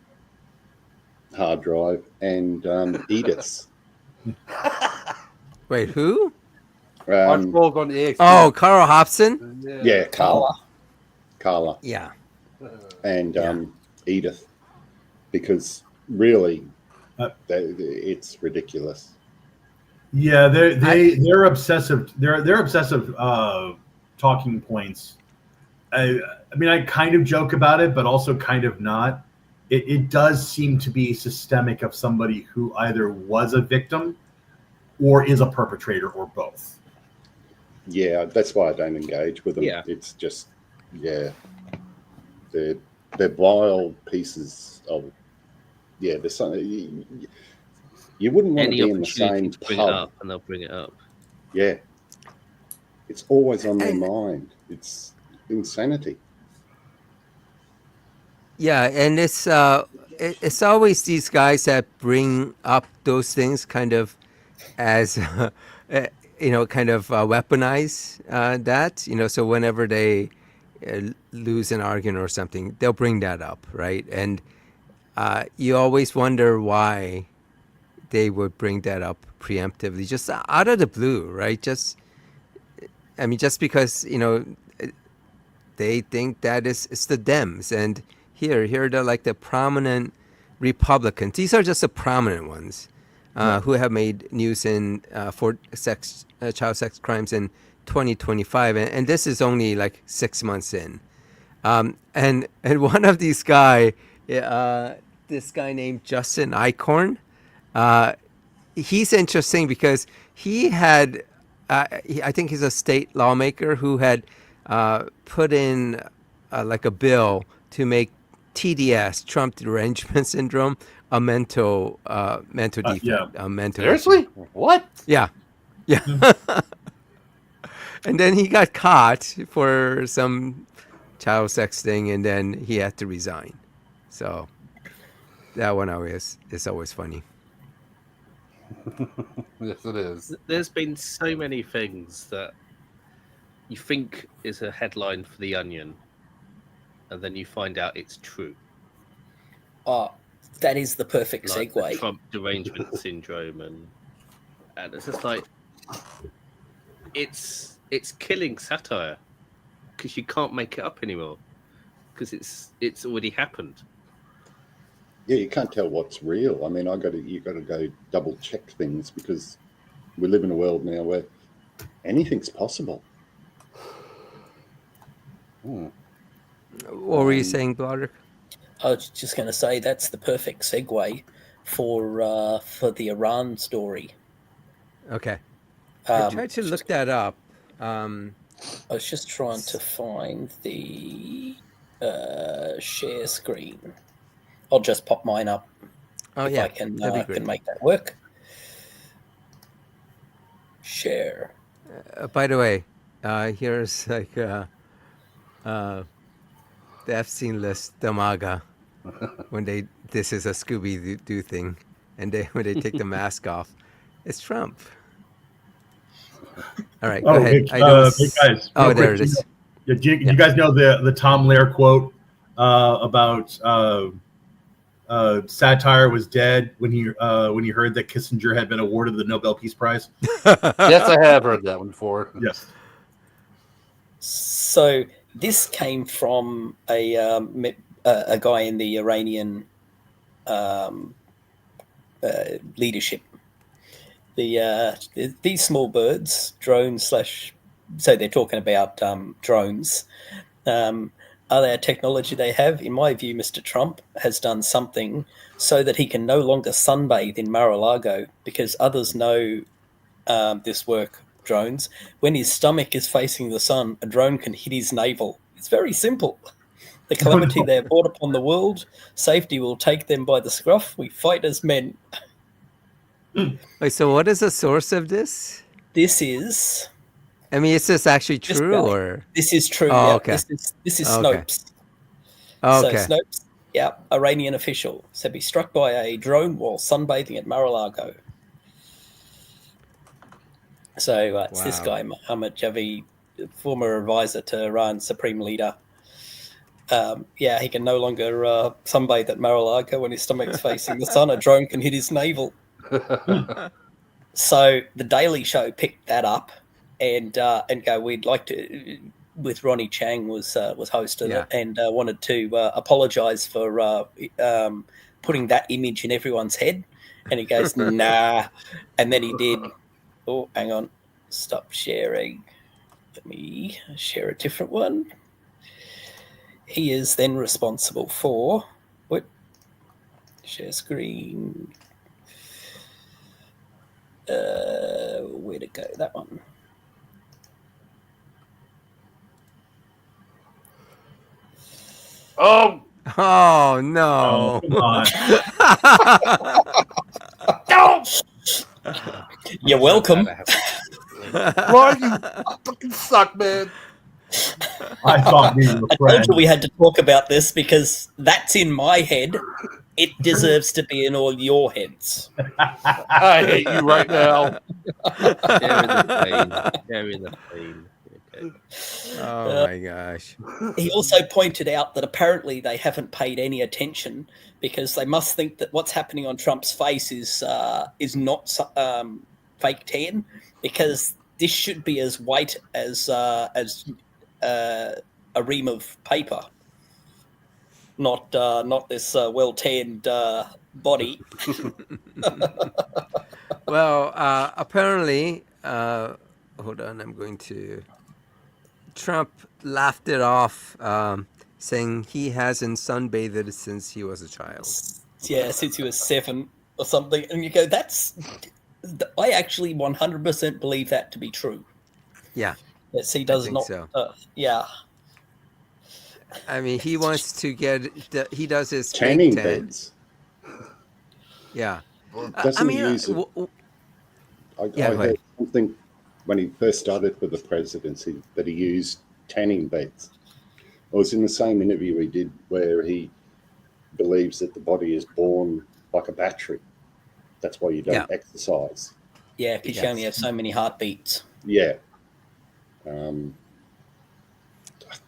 hard drive and Edith's. Wait, who? Archibald on the EXP. Oh, Carl Hobson. Yeah, Carla, Yeah. and Edith, because really, it's ridiculous. Yeah, they're obsessive. They're obsessive talking points. I mean, I kind of joke about it, but also kind of not. It does seem to be systemic of somebody who either was a victim or is a perpetrator or both. Yeah, that's why I don't engage with them. Yeah. It's just, they're vile pieces of, there's something, you wouldn't want Any to be in the same opportunity to bring it pub. up, and they'll bring it up. Yeah. It's always on their And- mind. It's insanity. Yeah, and it's always these guys that bring up those things kind of as kind of weaponize that. So whenever they lose an argument or something, they'll bring that up, right? And you always wonder why they would bring that up preemptively, just out of the blue, right? Just because they think that it's the Dems, and here are the prominent Republicans. These are just the prominent ones who have made news for child sex crimes in 2025, and this is only like 6 months in. And one of these this guy named Justin Eichhorn, he's interesting because he had, I think he's a state lawmaker who had put in like a bill to make TDS, Trump Derangement Syndrome, a mental defect. Yeah. A mental Seriously? What? Yeah. And then he got caught for some child sex thing, and then he had to resign. So that one is always funny. Yes, it is. There's been so many things that you think is a headline for The Onion, and then you find out it's true. That is the perfect Like the segue. Trump derangement syndrome, and it's just like it's killing satire because you can't make it up anymore because it's already happened. Yeah, you can't tell what's real. I mean, you got to go double check things because we live in a world now where anything's possible. What were you saying, Blodder? I was just going to say that's the perfect segue for the Iran story. Okay. I Um, tried to look that up. I was just trying to find the share screen. I'll just pop mine up Oh if yeah, I can that'd be great. make that work. Share. By the way, here's like the Epstein list, the MAGA, when this is a Scooby-Doo thing, and when they take the mask off, it's Trump. All right, go ahead. Hey, guys. Oh, real there quick, it is. Do you guys know the Tom Lehrer quote about satire was dead when he heard that Kissinger had been awarded the Nobel Peace Prize? Yes, I have heard that one before. Yes. So this came from a guy in the Iranian leadership. These small birds, drones so they're talking about drones. Other technology they have, in my view, Mr. Trump has done something so that he can no longer sunbathe in Mar-a-Lago because others know this work drones. When his stomach is facing the sun, a drone can hit his navel. It's very simple. The calamity they have brought upon the world, safety will take them by the scruff. We fight as men. Wait, so what is the source of this? This is I mean, is this actually this true guy. or? This is true. Oh, Yeah, okay. This is Okay. Snopes. Okay. So Snopes, yeah, Iranian official, said be struck by a drone while sunbathing at Mar-a-Lago. So it's this Wow. guy, Mohammad Javid, former advisor to Iran's supreme leader. Yeah, he can no longer sunbathe at Mar-a-Lago when his stomach's facing the sun. A drone can hit his navel. So the Daily Show picked that up and go, we'd like to, with Ronnie Chang was hosted Yeah. it, and wanted to apologise for putting that image in everyone's head. And he goes, nah. And then he did. Oh, hang on. Stop sharing. Let me share a different one. He is then responsible for what? Share screen. Where to go? That one. Oh, Oh Oh, no. come on. You're welcome. Lord, you fucking suck, man. I thought we were I told friends. you we had to talk about this because that's in my head. It deserves to be in all your heads. I hate you right now. Sharing the pain. Sharing the pain. Okay. Oh my gosh. He also pointed out that apparently they haven't paid any attention because they must think that what's happening on Trump's face is not fake tan, because this should be as white as a ream of paper, not this well tanned body. Well, apparently, hold on, I'm going to. Trump laughed it off, saying he hasn't sunbathed since he was a child. Yeah, since he was 7 or something. And you go, I actually 100% believe that to be true. Yeah, Yes, he does think not. so. Yeah. I mean, he wants to get. He does his Tanning fake tan. beds. Yeah. Doesn't he use it? I go ahead. heard something when he first started for the presidency that he used tanning beds. It was in the same interview he did where he believes that the body is born like a battery. That's why you don't exercise. Yeah, because you only have so many heartbeats. Yeah. I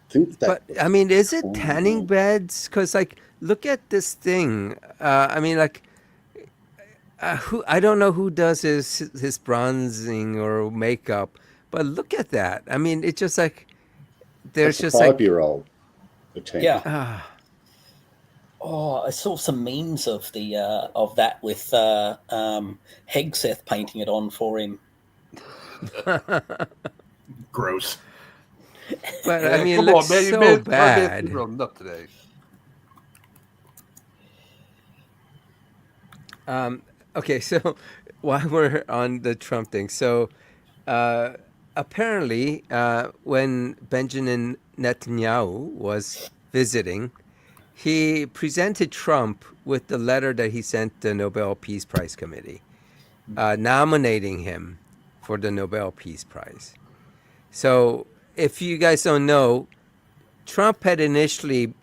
think that. But I mean, is it tanning beds? Because like, look at this thing. I mean, like, who I don't know who does his bronzing or makeup, but look at that. I mean, it's just like there's That's just a like 5-year-old. Yeah. Oh, I saw some memes of the of that with Hegseth painting it on for him. Gross. But I mean, it Come looks on, man. so You bad. real enough today. Okay, so while we're on the Trump thing, so apparently when Benjamin Netanyahu was visiting, he presented Trump with the letter that he sent the Nobel Peace Prize Committee, nominating him for the Nobel Peace Prize. So if you guys don't know, Trump had initially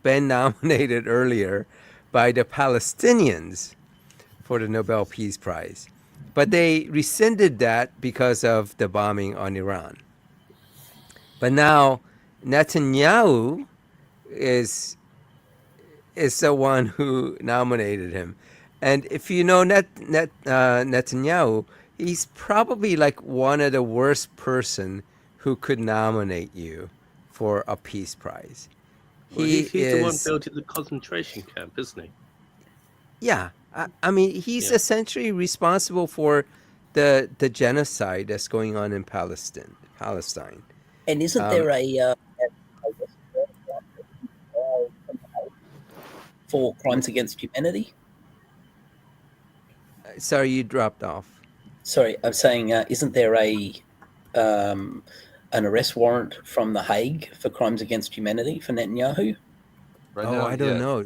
been nominated earlier by the Palestinians for the Nobel Peace Prize, but they rescinded that because of the bombing on Iran. But now Netanyahu is the one who nominated him, and if you know Netanyahu, he's probably like one of the worst person who could nominate you for a peace prize. Well, he's the one building the concentration camp, isn't he? Yeah, I mean, he's essentially responsible for the genocide that's going on in Palestine. And isn't there a for crimes against humanity? Sorry, you dropped off. Sorry, I'm saying, isn't there an arrest warrant from The Hague for crimes against humanity for Netanyahu? Right Oh, now, I don't yes. know.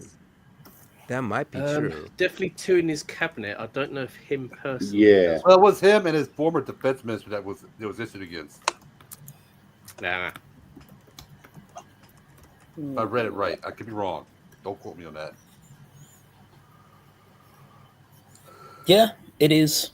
That might be true. Definitely 2 in his cabinet. I don't know if him personally. Yeah. Well, it was him and his former defense minister that was issued against. Nah. If I read it right. I could be wrong. Don't quote me on that. Yeah, it is.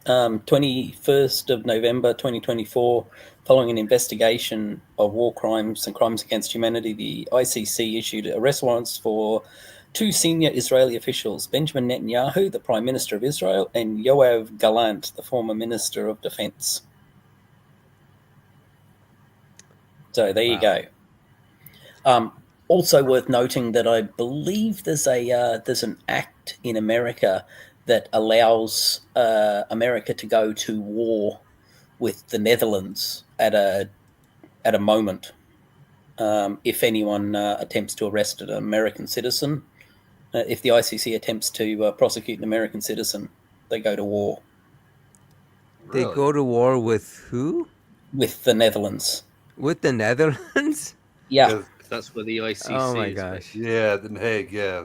21st of November 2024, following an investigation of war crimes and crimes against humanity, the ICC issued arrest warrants for 2 senior Israeli officials, Benjamin Netanyahu, the Prime Minister of Israel, and Yoav Gallant, the former Minister of Defense. So there you go. Also worth noting that I believe there's an act in America that allows America to go to war with the Netherlands at a moment if anyone attempts to arrest an American citizen. If the ICC attempts to prosecute an American citizen, they go to war. They go to war with who? With the Netherlands. With the Netherlands? Yeah. That's where the ICC Oh my is. gosh. Yeah, The Hague, yeah.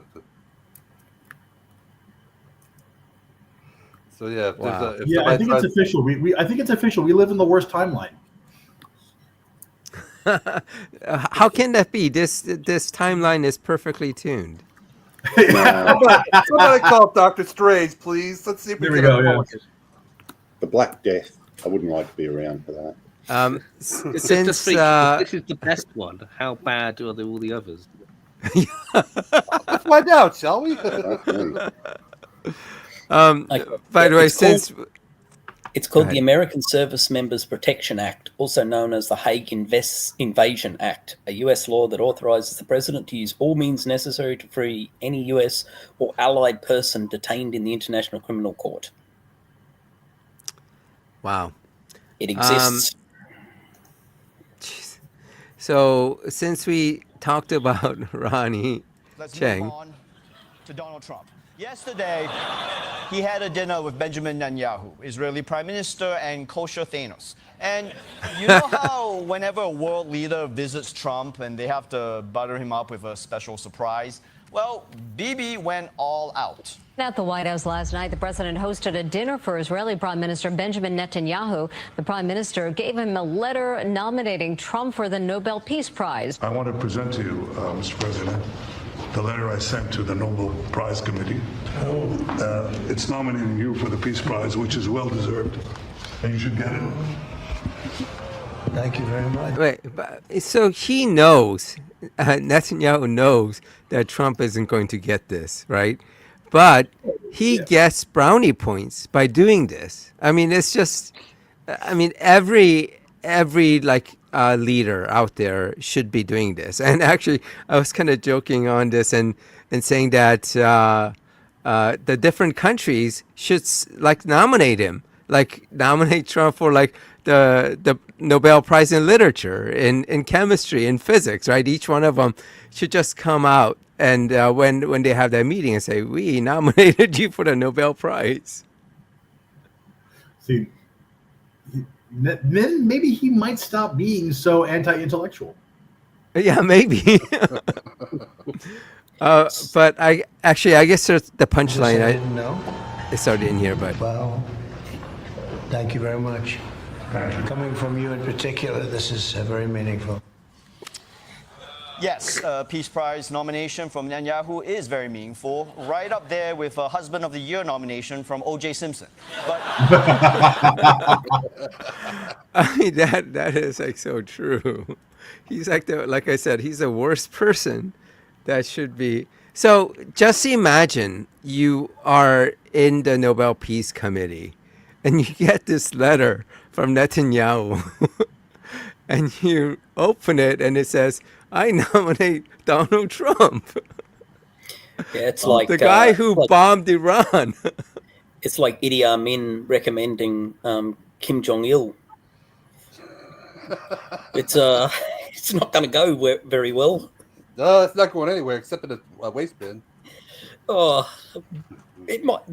So yeah, if Wow. there's a, if Yeah, I think somebody it's official. I think it's official. We live in the worst timeline. How can that be? This timeline is perfectly tuned. somebody call Dr. Strange, please. Let's see if There we we can go. Yeah. avoid it. The Black Death. I wouldn't like to be around for that. Just Since think, if this is the best one, how bad are all the others? Let's find out, shall we? by the way, since It's called Go the ahead. American Service Members Protection Act, also known as the Hague Invasion Act, a U.S. law that authorizes the president to use all means necessary to free any U.S. or allied person detained in the International Criminal Court. wow. It exists. Jeez. So since we talked about Ronnie Let's Cheng, move on to Donald Trump. Yesterday, he had a dinner with Benjamin Netanyahu, Israeli Prime Minister, and kosher Thanos. And you know how whenever a world leader visits Trump and they have to butter him up with a special surprise? Well, Bibi went all out. At the White House last night, the president hosted a dinner for Israeli Prime Minister Benjamin Netanyahu. The prime minister gave him a letter nominating Trump for the Nobel Peace Prize. I want to present to you, Mr. President, the letter I sent to the Nobel Prize Committee. It's nominating you for the Peace Prize, which is well-deserved, and you should get it. Thank you very much. wait, so he knows, Netanyahu knows that Trump isn't going to get this, right? But he gets brownie points by doing this. I mean, it's just, I mean, every leader out there should be doing this. And actually, I was kind of joking on this and saying that the different countries should nominate him, nominate Trump for the Nobel Prize in Literature, in chemistry, in physics, right? Each one of them should just come out and when they have that meeting and say, "We nominated you for the Nobel Prize." See, then maybe he might stop being so anti-intellectual. Yeah, maybe. But I guess there's the punchline. I didn't know. I started in here, but Well, thank you very much. Coming from you in particular, this is very meaningful. Yes, Peace Prize nomination from Netanyahu is very meaningful, right up there with a Husband of the Year nomination from O.J. Simpson. But I mean that is so true. He's like I said, he's the worst person that should be. So just imagine you are in the Nobel Peace Committee and you get this letter from Netanyahu and you open it and it says, "I nominate Donald Trump." Yeah, it's like the guy who bombed Iran. It's like Idi Amin recommending Kim Jong Il. It's not going to go very well. No, it's not going anywhere except in a waste bin. Oh, it might.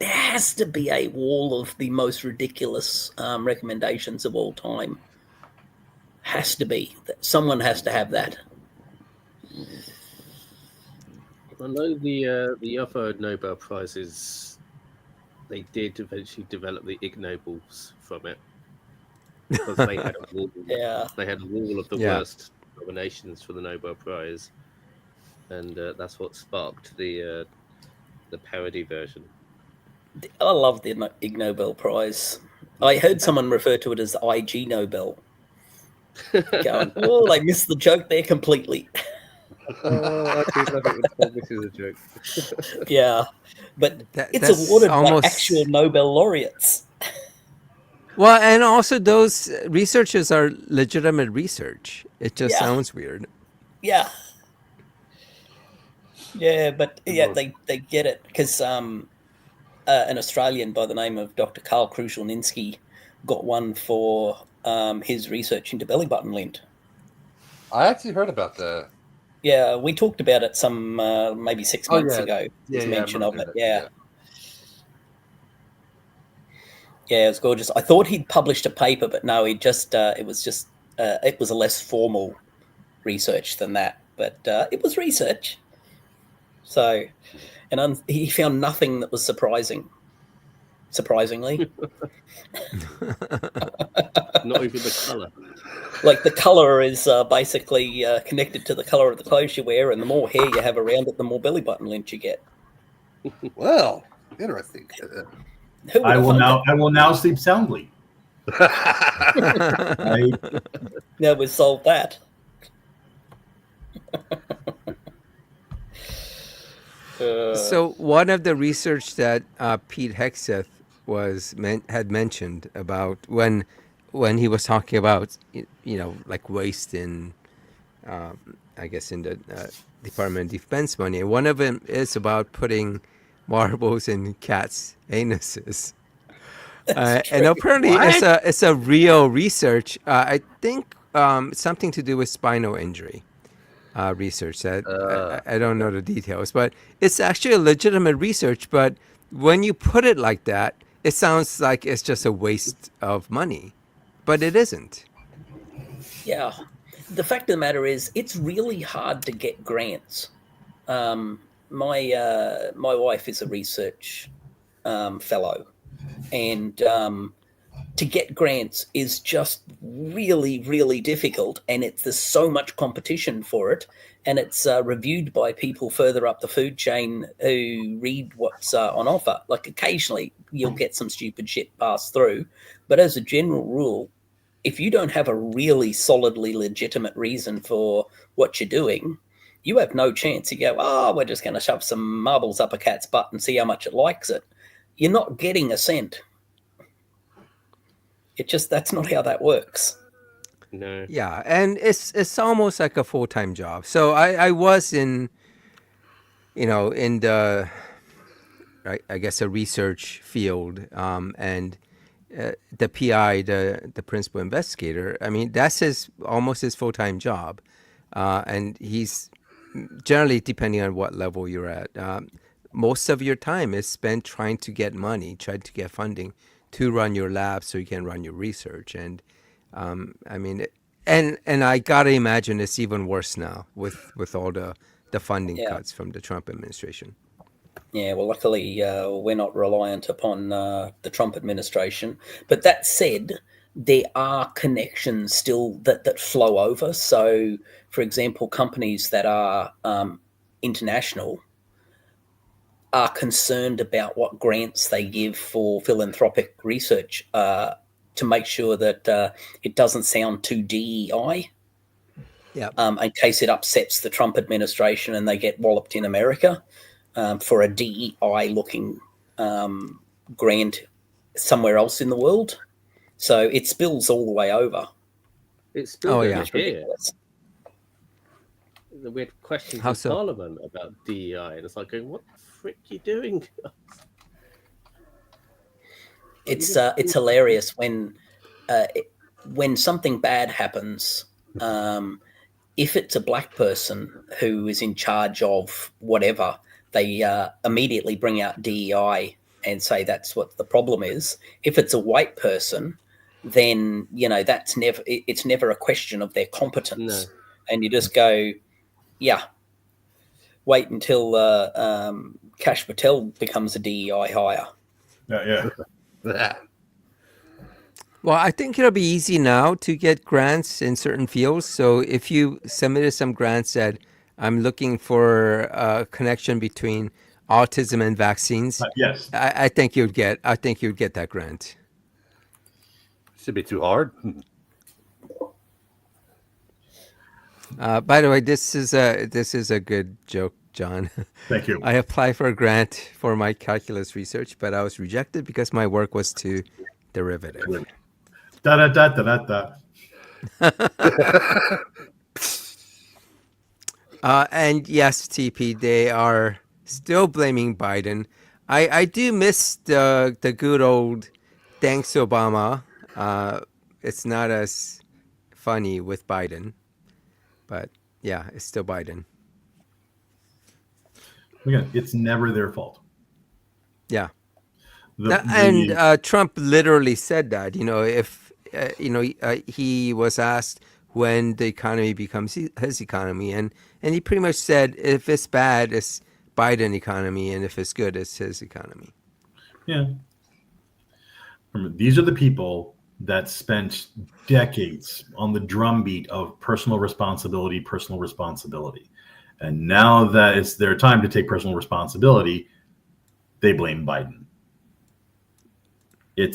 there has to be a wall of the most ridiculous recommendations of all time. Has to be. Someone has to have that. I know the other Nobel Prizes, they did eventually develop the Ig Nobles from it, because they had a wall. Yeah. They had a wall of the worst nominations for the Nobel Prize, and that's what sparked the parody version. I love the Ig Nobel Prize. I heard someone refer to it as the IG Nobel. Going, oh, they missed the joke there completely. Oh, I do love it when Paul misses a joke. Yeah, but it's that's awarded almost by actual Nobel laureates. Well, and also those researchers are legitimate research. It just sounds weird. Yeah. Yeah, but they get it because an Australian by the name of Dr. Karl Kruszelninski got one for his research into belly button lint. I actually heard about that. Yeah, we talked about it some maybe 6 months ago. There's mention of it. Yeah, it was gorgeous. I thought he'd published a paper, but no, he just it was a less formal research than that, but it was research. So, and he found nothing that was surprisingly. Not even the colour. Like the colour is basically connected to the colour of the clothes you wear, and the more hair you have around it, the more belly button lint you get. Well, interesting. I will now sleep soundly. Now we've solved that. So one of the research that Pete Hegseth had mentioned about when he was talking about like waste in I guess in the Department of Defense money, one of them is about putting marbles in cats' anuses. And apparently it's a real research. I think something to do with spinal injury. Research that I don't know the details, but it's actually a legitimate research. But when you put it like that, it sounds like it's just a waste of money, but it isn't. Yeah, the fact of the matter is, it's really hard to get grants. My wife is a research fellow, and to get grants is just really, really difficult, and there's so much competition for it, and it's reviewed by people further up the food chain who read what's on offer. Like occasionally you'll get some stupid shit passed through, but as a general rule, if you don't have a really solidly legitimate reason for what you're doing, you have no chance. You go, we're just going to shove some marbles up a cat's butt and see how much it likes it. You're not getting a cent. That's not how that works. No. Yeah, and it's almost like a full-time job. So I was in the I guess a research field, and the PI, the principal investigator. I mean, that's almost his full-time job, and he's generally, depending on what level you're at, most of your time is spent trying to get money, trying to get funding to run your lab so you can run your research. And I mean, and I gotta imagine it's even worse now with all the funding cuts from the Trump administration. Yeah, well, luckily we're not reliant upon the Trump administration. But that said, there are connections still that flow over. So, for example, companies that are international are concerned about what grants they give for philanthropic research to make sure that it doesn't sound too DEI. Yeah. In case it upsets the Trump administration and they get walloped in America for a DEI-looking grant somewhere else in the world. So it spills all the way over. It spills over It's here. ridiculous. We had questions How in so? Parliament about DEI, and it's like going, what the frick are you doing? It's hilarious when something bad happens. If it's a black person who is in charge of whatever, they immediately bring out DEI and say that's what the problem is. If it's a white person, then it's never a question of their competence, and you just go, yeah. Wait until Kash Patel becomes a DEI hire. Yeah. Well, I think it'll be easy now to get grants in certain fields. So if you submitted some grants that I'm looking for a connection between autism and vaccines, Yes. I think you'd get that grant. Should be too hard. By the way, this is a good joke, John. Thank you. I applied for a grant for my calculus research, but I was rejected because my work was too derivative. Da da da da da da. And yes, TP, they are still blaming Biden. I do miss the good old thanks Obama. It's not as funny with Biden, but yeah, it's still Biden. Again, it's never their fault. Yeah. And Trump literally said that, if, he was asked when the economy becomes his economy. And he pretty much said, if it's bad, it's Biden economy. And if it's good, it's his economy. Yeah. Remember, these are the people that spent decades on the drumbeat of personal responsibility. And now that it's their time to take personal responsibility, they blame Biden. They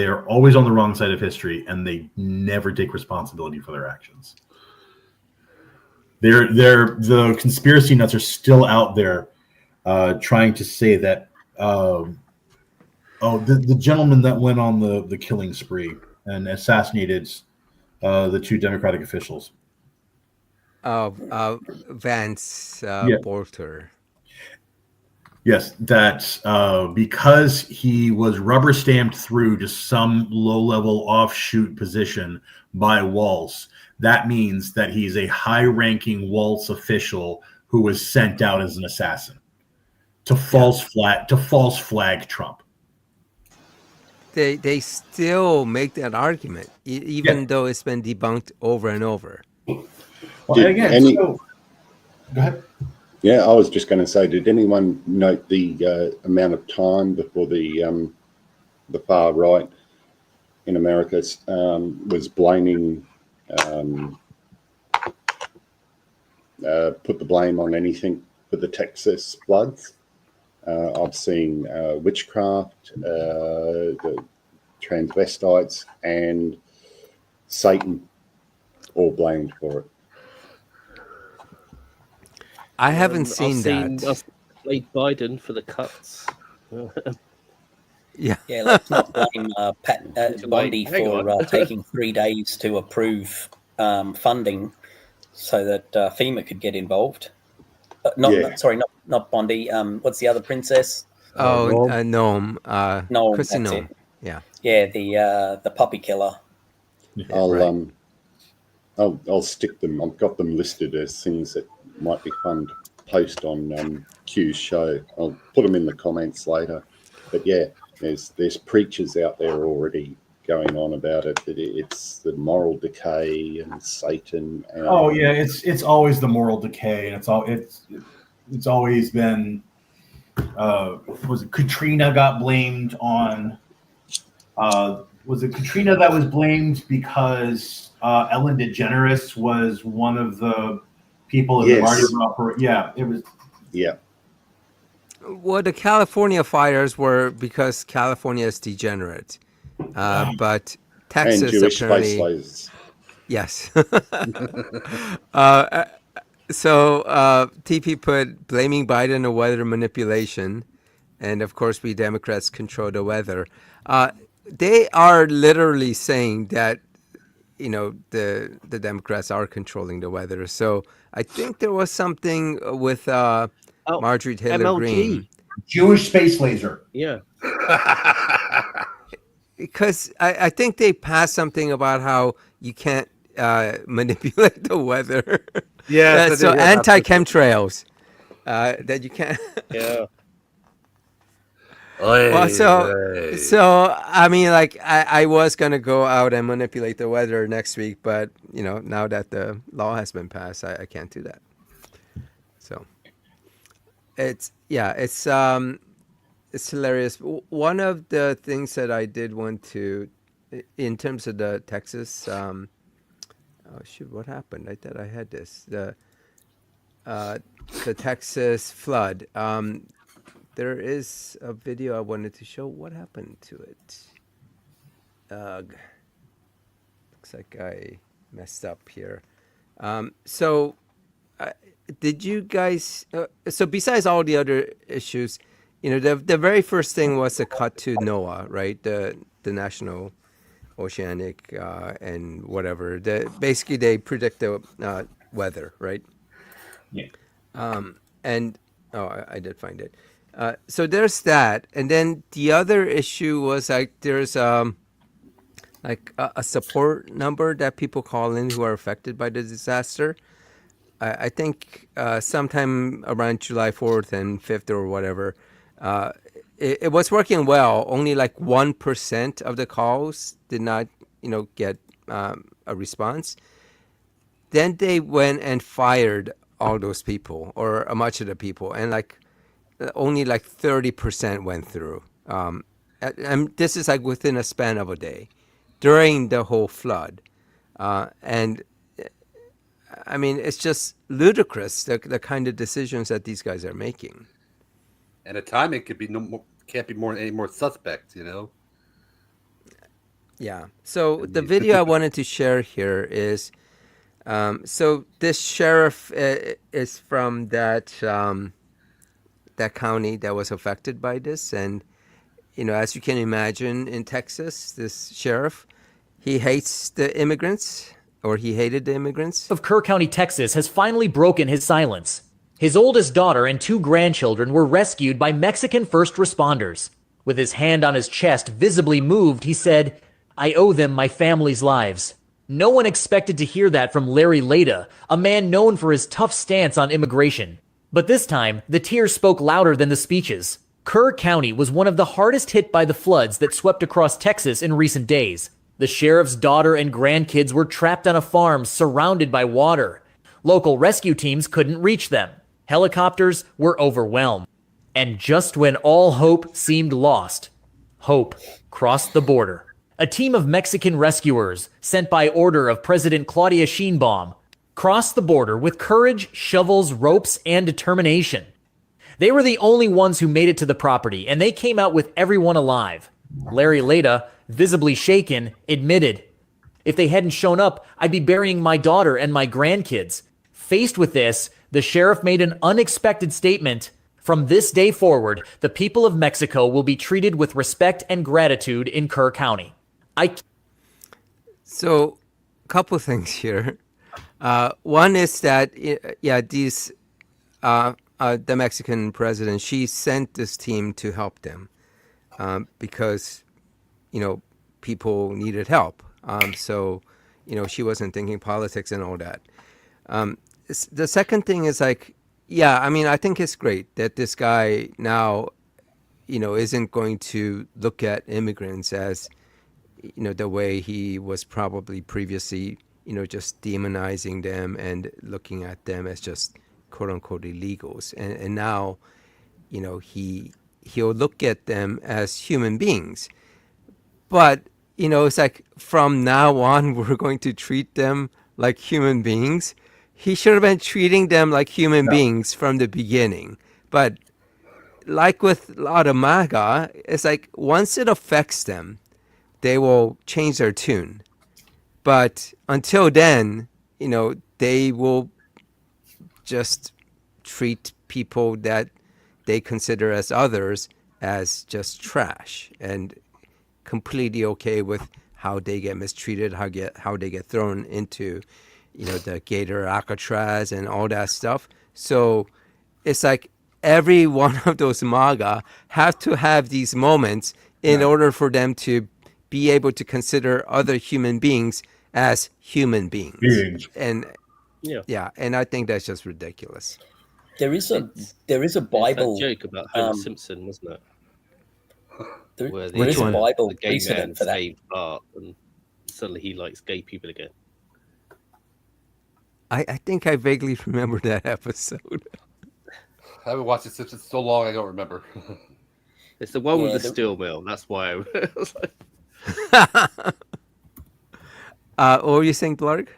are always on the wrong side of history, and they never take responsibility for their actions. The conspiracy nuts are still out there trying to say that the gentleman that went on the killing spree and assassinated the two Democratic officials. Vance Bolter. Yes, that because he was rubber stamped through to some low-level offshoot position by Waltz, that means that he's a high-ranking Waltz official who was sent out as an assassin to false flag Trump. They still make that argument, even though it's been debunked over and over. Well, go ahead. Yeah, I was just going to say, did anyone note the amount of time before the far right in America was blaming, put the blame on anything for the Texas floods? I've seen witchcraft, the transvestites, and Satan all blamed for it. I haven't seen that. I've played Biden for the cuts. Yeah. Yeah, let's not blame Bondi for taking 3 days to approve funding so that FEMA could get involved. Not Bondi. What's the other princess? Noam. No, Chrissy that's Noam. it. Yeah. Yeah, the puppy killer. I'll stick them. I've got them listed as things that might be fun to post on Q's show. I'll put them in the comments later. But yeah, there's preachers out there already going on about it. It's the moral decay and Satan. And, it's always the moral decay, and it's always been. Was it Katrina got blamed on? Was it Katrina that was blamed because Ellen DeGeneres was one of the people in the Mardi Gras? Yeah, it was. Yeah. Well, the California fires were because California is degenerate, but Texas and Jewish apparently. space lasers. Yes. So TP put blaming Biden on weather manipulation, and of course we Democrats control the weather. They are literally saying that the Democrats are controlling the weather. So I think there was something with Marjorie Taylor MLG. Greene. Jewish space laser. Yeah. Because I think they passed something about how you can't manipulate the weather. Yeah. So anti-chemtrails. that you can't. Yeah. Well, so I mean, like I was gonna go out and manipulate the weather next week, but now that the law has been passed, I can't do that. So it's hilarious. One of the things that I did want to, in terms of the Texas, oh shoot, what happened? I thought I had this the Texas flood. There is a video I wanted to show. What happened to it? Looks like I messed up here. So, did you guys? So, besides all the other issues, the very first thing was a cut to NOAA, right? The National Oceanic and whatever. Basically, they predict the weather, right? Yeah. And I did find it. So there's that, and then the other issue was like there's like a support number that people call in who are affected by the disaster. I think sometime around July 4th and 5th or whatever, it was working well. Only like 1% of the calls did not get a response. Then they went and fired all those people or much of the people, and like only like 30% went through. And this is like within a span of a day during the whole flood. And I mean, it's just ludicrous, the kind of decisions that these guys are making. And the timing can't be any more suspect, Yeah. So the video I wanted to share here is, so this sheriff is from that county that was affected by this. And, as you can imagine, in Texas, this sheriff, he hates the immigrants, or he hated the immigrants. Of Kerr County, Texas, has finally broken his silence. His oldest daughter and 2 grandchildren were rescued by Mexican first responders. With his hand on his chest, visibly moved, he said, "I owe them my family's lives." No one expected to hear that from Larry Leda, a man known for his tough stance on immigration. But this time, the tears spoke louder than the speeches. Kerr County was one of the hardest hit by the floods that swept across Texas in recent days. The sheriff's daughter and grandkids were trapped on a farm surrounded by water. Local rescue teams couldn't reach them. Helicopters were overwhelmed. And just when all hope seemed lost, hope crossed the border. A team of Mexican rescuers, sent by order of President Claudia Sheinbaum, crossed the border with courage, shovels, ropes, and determination. They were the only ones who made it to the property, and they came out with everyone alive. Larry Leda, visibly shaken, admitted, "If they hadn't shown up, I'd be burying my daughter and my grandkids." Faced with this, the sheriff made an unexpected statement. From this day forward, the people of Mexico will be treated with respect and gratitude in Kerr County. So, a couple things here. One is that, these the Mexican president, she sent this team to help them because, people needed help. So, she wasn't thinking politics and all that. The second thing is like, I think it's great that this guy now, isn't going to look at immigrants as, the way he was probably previously, just demonizing them and looking at them as just quote unquote illegals. And now, he'll look at them as human beings. But, it's like from now on, we're going to treat them like human beings. He should have been treating them like human beings from the beginning. But like with a lot of MAGA, it's like once it affects them, they will change their tune. But until then, they will just treat people that they consider as others as just trash and completely okay with how they get mistreated, how they get thrown into, the Gator Alcatraz and all that stuff. So it's like every one of those MAGA have to have these moments in order for them to be able to consider other human beings as human beings. And and I think that's just ridiculous. There is a There's Bible. that joke about Homer Simpson, wasn't it? Where There is a Bible the gay precedent man for that. saved Bart, and suddenly he likes gay people again. I think I vaguely remember that episode. I haven't watched The Simpsons so long I don't remember. It's the one Yeah, with the steel mill. That's why I was like, What were you saying, Blarg?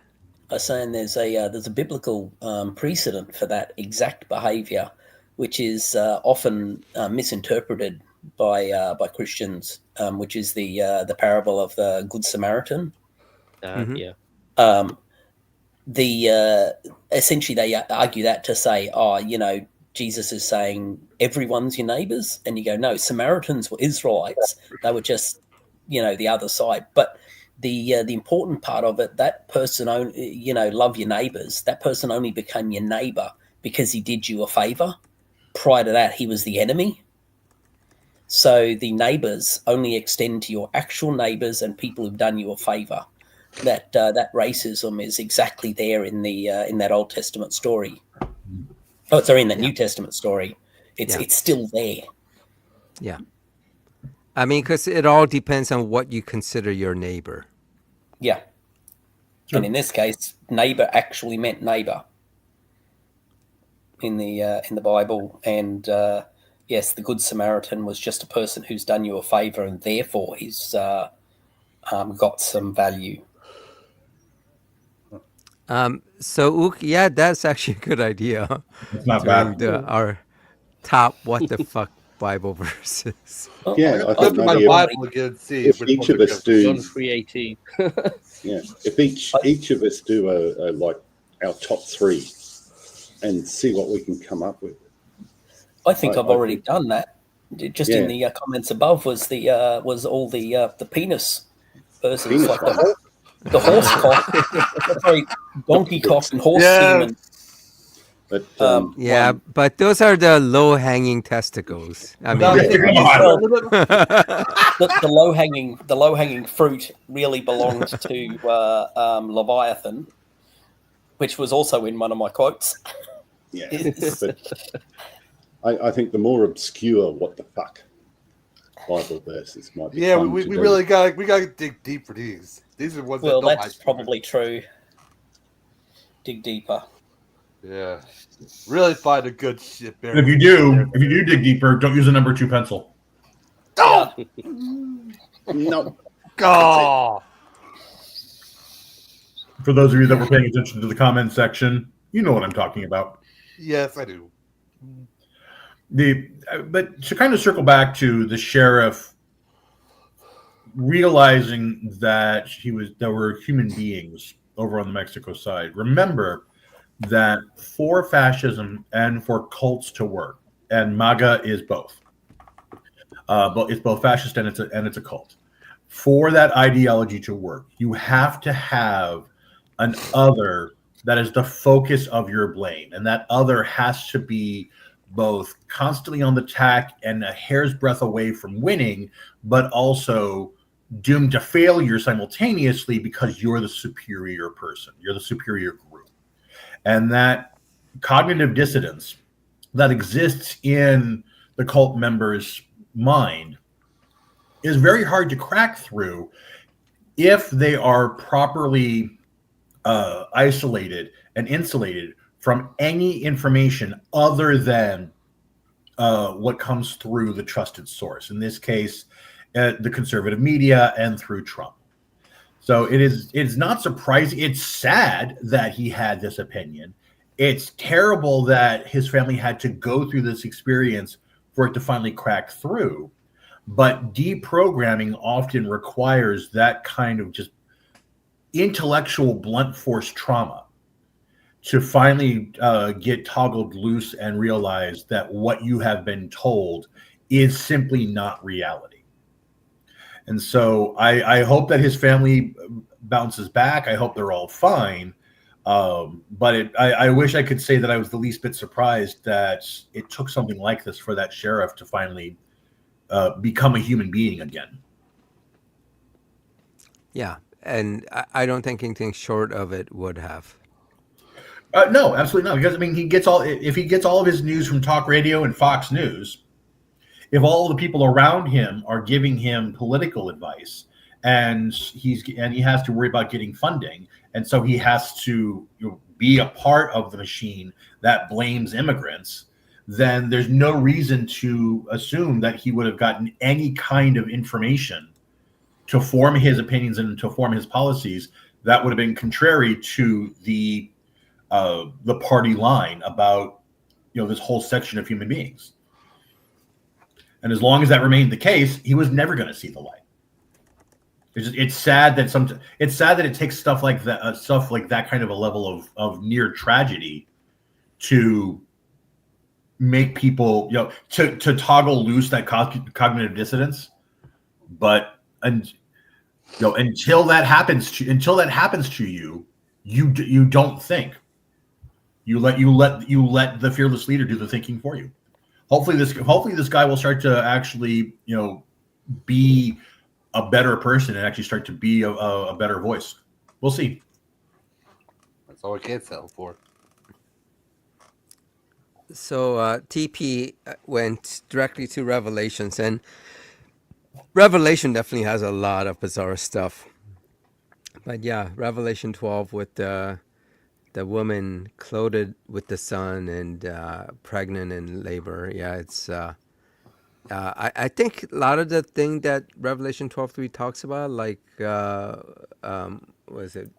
I was saying there's a biblical precedent for that exact behaviour, which is often misinterpreted by Christians, which is the parable of the Good Samaritan. yeah. Essentially they argue that to say, Jesus is saying everyone's your neighbours, and you go, no, Samaritans were Israelites. They were just, the other side. But the important part of it, that person, love your neighbours. That person only became your neighbour because he did you a favour. Prior to that, he was the enemy. So the neighbours only extend to your actual neighbours and people who've done you a favour. That racism is exactly there in that Old Testament story. Oh, sorry, in that New Testament story. It's still there. Yeah. I mean, because it all depends on what you consider your neighbor. Yeah. Sure. And in this case, neighbor actually meant neighbor in the Bible. And yes, the Good Samaritan was just a person who's done you a favor, and therefore he's got some value. So, Ook, yeah, that's actually a good idea. It's not bad. Our top what the fuck Bible verses. Yeah, I Look think through my maybe Bible again and see if which each ones of are us good. do, John 3:18. yeah, if each of us do a like our top three, and see what we can come up with. I think I've already done that. Just in the comments above was all the penis persons, Penis like one. the horse cock, sorry, donkey cock and horse semen. But Yeah, but those are the low-hanging testicles. I mean, the low hanging fruit really belonged to Leviathan, which was also in one of my quotes. yeah, but I think the more obscure what the fuck Bible verses might be. Yeah, we really got to dig deep for these. These are ones Well, that don't that's probably true. Dig deeper. Yeah, really find a good shit. And if you do dig deeper, don't use a number 2 pencil. Oh! No. Oh! For those of you that were paying attention to the comment section, you know what I'm talking about. Yes, I do. But to kind of circle back to the sheriff realizing that there were human beings over on the Mexico side. Remember that for fascism and for cults to work, and MAGA is both. But it's both fascist and it's a cult. For that ideology to work, you have to have an other that is the focus of your blame, and that other has to be both constantly on the tack and a hair's breadth away from winning, but also doomed to failure simultaneously because you're the superior person, you're the superior group. And that cognitive dissonance that exists in the cult member's mind is very hard to crack through if they are properly isolated and insulated from any information other than what comes through the trusted source. In this case, the conservative media and through Trump. So it's not surprising. It's sad that he had this opinion. It's terrible that his family had to go through this experience for it to finally crack through. But deprogramming often requires that kind of just intellectual blunt force trauma to finally get toggled loose and realize that what you have been told is simply not reality. And so I hope that his family bounces back. I hope they're all fine. But I wish I could say that I was the least bit surprised that it took something like this for that sheriff to finally become a human being again. Yeah, and I don't think anything short of it would have. No, absolutely not. Because I mean, if he gets all of his news from talk radio and Fox News, if all the people around him are giving him political advice, and he has to worry about getting funding, and so he has to be a part of the machine that blames immigrants, then there's no reason to assume that he would have gotten any kind of information to form his opinions and to form his policies that would have been contrary to the party line about this whole section of human beings. And as long as that remained the case, he was never going to see the light. It's sad that it takes stuff like that kind of a level of near tragedy to make people to toggle loose that cognitive dissonance. But until that happens to you, you don't think. You let the fearless leader do the thinking for you. Hopefully this guy will start to actually be a better person and actually start to be a better voice. We'll see. That's all I can settle for. So TP went directly to Revelations, and Revelation definitely has a lot of bizarre stuff. But yeah, Revelation 12 with the woman clothed with the sun and pregnant in labor. Yeah, it's I think a lot of the thing that Revelation 12:3 talks about, like was it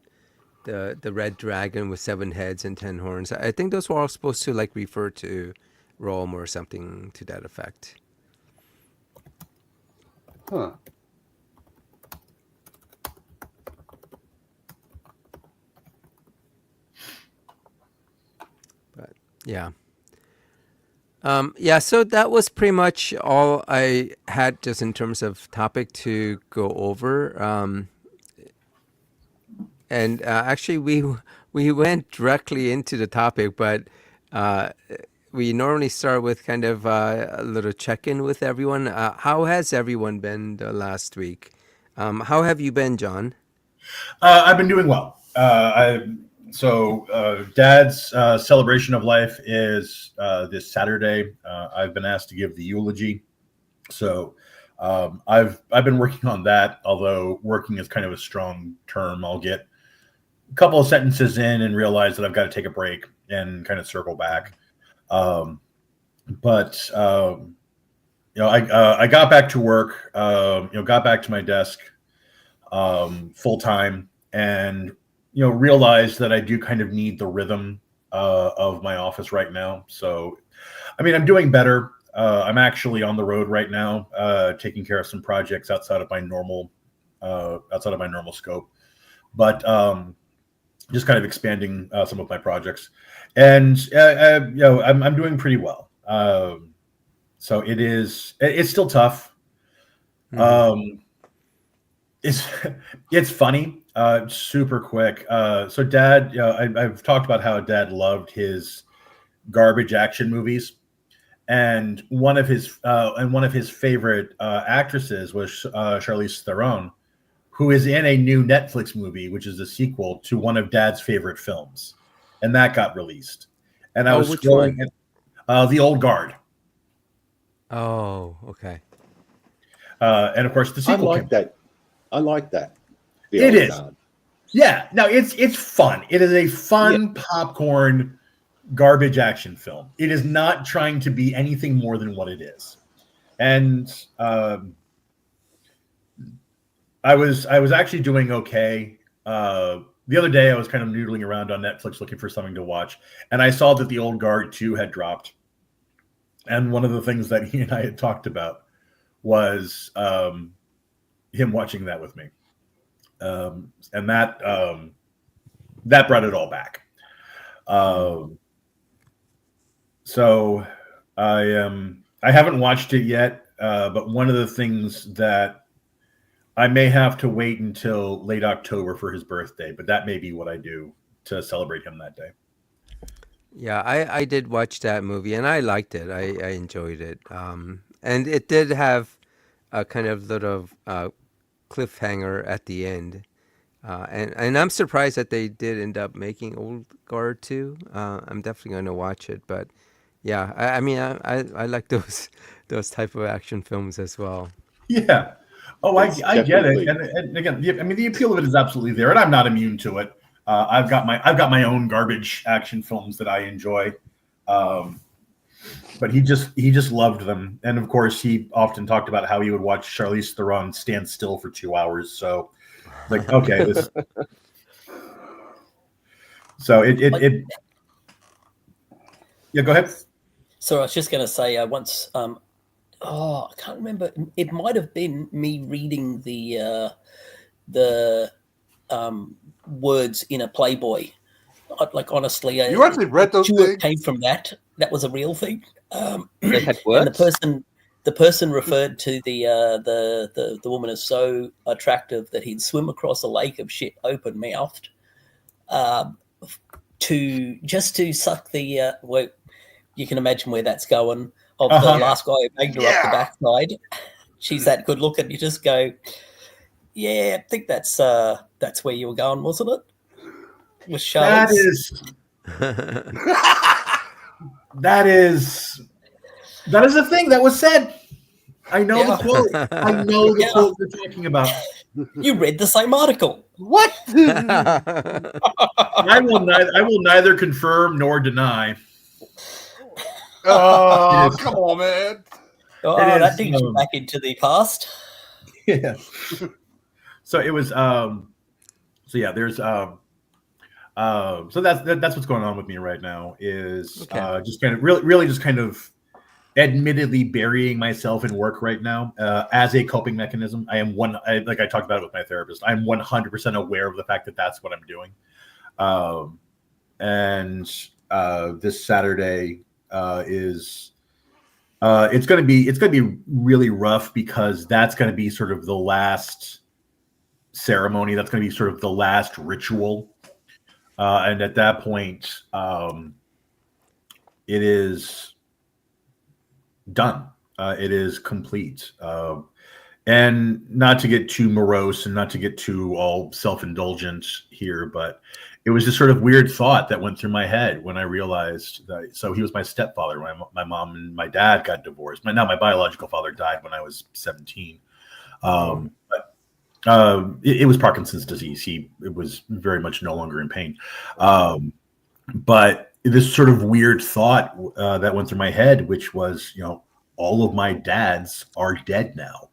the red dragon with 7 heads and 10 horns? I think those were all supposed to like refer to Rome or something to that effect. Huh. But yeah. Yeah, so that was pretty much all I had just in terms of topic to go over. And actually, we went directly into the topic, but we normally start with kind of a little check-in with everyone. How has everyone been the last week? How have you been, John? I've been doing well. Dad's celebration of life is this Saturday. I've been asked to give the eulogy, so I've been working on that. Although working is kind of a strong term, I'll get a couple of sentences in and realize that I've got to take a break and kind of circle back. I got back to work. Got back to my desk full time, and realize that I do kind of need the rhythm of my office right now. So, I mean, I'm doing better. I'm actually on the road right now, taking care of some projects outside of my normal scope, but just kind of expanding some of my projects, and I'm doing pretty well. So it's still tough. Mm-hmm. It's funny. Super quick. So Dad, I've talked about how Dad loved his garbage action movies, and one of his favorite actresses was Charlize Theron, who is in a new Netflix movie, which is a sequel to one of Dad's favorite films, and that got released. And I was scrolling at The Old Guard. Oh, okay. And of course, the sequel. I like that. It is. Yeah. No, it's fun. It is a fun popcorn garbage action film. It is not trying to be anything more than what it is. And I was actually doing okay. The other day I was kind of noodling around on Netflix looking for something to watch, and I saw that The Old Guard 2 had dropped. And one of the things that he and I had talked about was him watching that with me. And that brought it all back. So I haven't watched it yet, but one of the things that I may have to wait until late October for his birthday, but that may be what I do to celebrate him that day. Yeah, I did watch that movie, and I liked it. I enjoyed it. And it did have a kind of little cliffhanger at the end. And I'm surprised that they did end up making Old Guard 2. I'm definitely going to watch it, but yeah, I mean, I like those type of action films as well. Yeah. Oh, It's I get it. definitely- And again, I mean, the appeal of it is absolutely there, and I'm not immune to it. I've got my own garbage action films that I enjoy, but he just loved them, and of course, he often talked about how he would watch Charlize Theron stand still for 2 hours. So, like, okay, this. So it. Yeah, go ahead. So I was just going to say, once, I can't remember. It might have been me reading the words in a Playboy. Like, honestly, You actually read those sure it things? came from that. That was a real thing. They had And words. the person referred to the woman as so attractive that he'd swim across a lake of shit open mouthed, to suck the well, you can imagine where that's going. Of the last guy who banged her up the backside. She's that good looking. You just go, yeah, I think that's where you were going, wasn't it? With That Charlotte. is a thing that was said. I know the quote. I know the quote you're talking about. You read the same article. What? I will neither confirm nor deny. Oh, come on, man. Oh, that takes you back into the past. Yeah. So it was so yeah, there's so that's what's going on with me right now is just kind of really just kind of admittedly burying myself in work right now as a coping mechanism. Like I talked about it with my therapist. I'm 100% aware of the fact that that's what I'm doing. And this Saturday is it's going to be really rough because that's going to be sort of the last ceremony. That's going to be sort of the last ritual. And at that point, it is done. It is complete. And not to get too morose and not to get too all self-indulgent here, but it was this sort of weird thought that went through my head when I realized that. So he was my stepfather. My mom and my dad got divorced. My biological father died when I was 17. But it was Parkinson's disease. It was very much no longer in pain. But this sort of weird thought that went through my head, which was, all of my dads are dead now.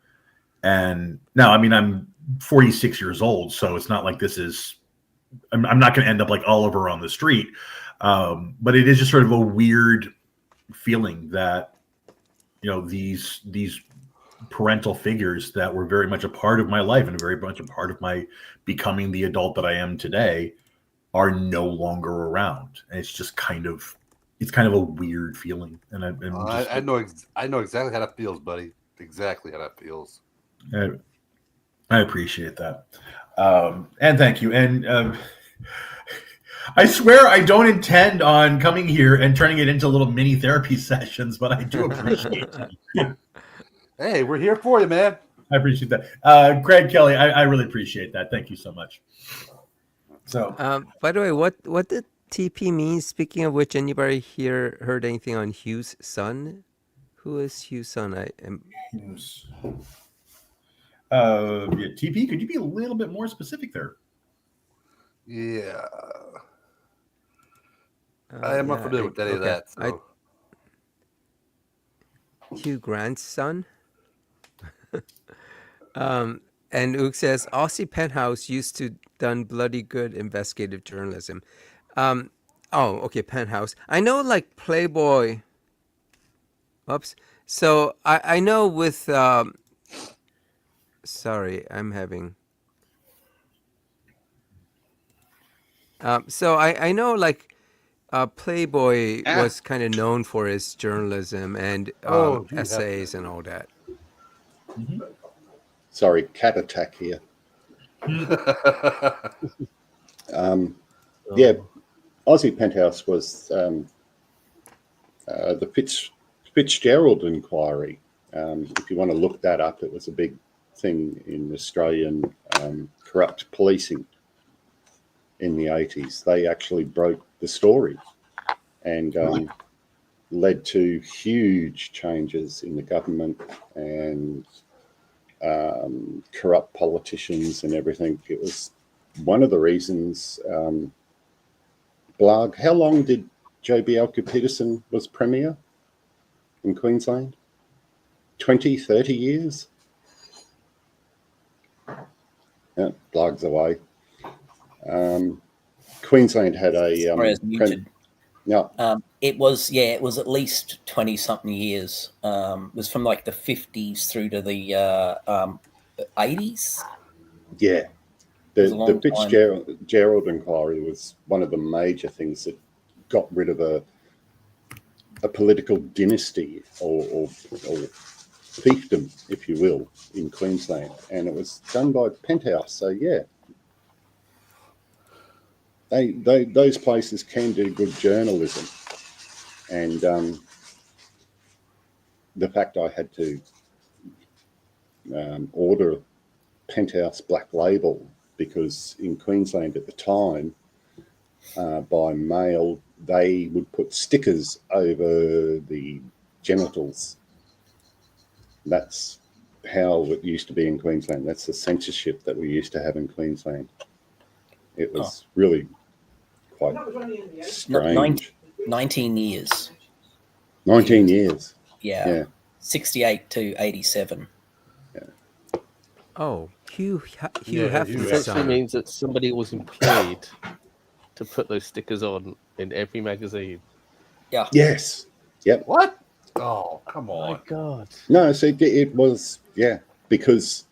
And now, I mean, I'm 46 years old, so it's not like this is, I'm not going to end up like Oliver on the street. But it is just sort of a weird feeling that, these parental figures that were very much a part of my life and very much a part of my becoming the adult that I am today are no longer around. And it's just kind of a weird feeling. And I know exactly how that feels, buddy. Exactly how that feels. I appreciate that. And thank you. And I swear I don't intend on coming here and turning it into little mini therapy sessions, but I do appreciate it. Hey, we're here for you, man. I appreciate that. Craig Kelly, I really appreciate that. Thank you so much. So, by the way, what did TP mean? Speaking of which, anybody here heard anything on Hugh's son? Who is Hugh's son? TP, could you be a little bit more specific there? Yeah. I am not familiar with any of that. So. Hugh Grant's son? And Ook says, Aussie Penthouse used to done bloody good investigative journalism. Penthouse. I know like Playboy. Oops. So I know with... sorry, I'm having... so I know like Playboy was kind of known for his journalism and essays and all that. Mm-hmm. Sorry, cat attack here. Aussie Penthouse was the Fitzgerald inquiry. If you want to look that up, it was a big thing in Australian corrupt policing in the 80s. They actually broke the story and led to huge changes in the government and corrupt politicians and everything. It was one of the reasons. Blarg, how long did JBL Peterson was Premier in Queensland? 20, 30 years? Yeah, Blarg's away. Queensland had a... it was at least 20-something years. It was from like the 50s through to the 80s. Yeah. The Fitzgerald inquiry was one of the major things that got rid of a political dynasty or fiefdom, if you will, in Queensland. And it was done by Penthouse. So, yeah, those places can do good journalism. And the fact I had to order Penthouse Black Label, because in Queensland at the time, by mail, they would put stickers over the genitals. That's how it used to be in Queensland. That's the censorship that we used to have in Queensland. It was really quite strange. 19 years. 19 years. Yeah. 68 to 87. Oh, Hugh It essentially means that somebody was employed to put those stickers on in every magazine. Yeah. Yes. Yep. What? Oh, come on. My God. No, so it was, because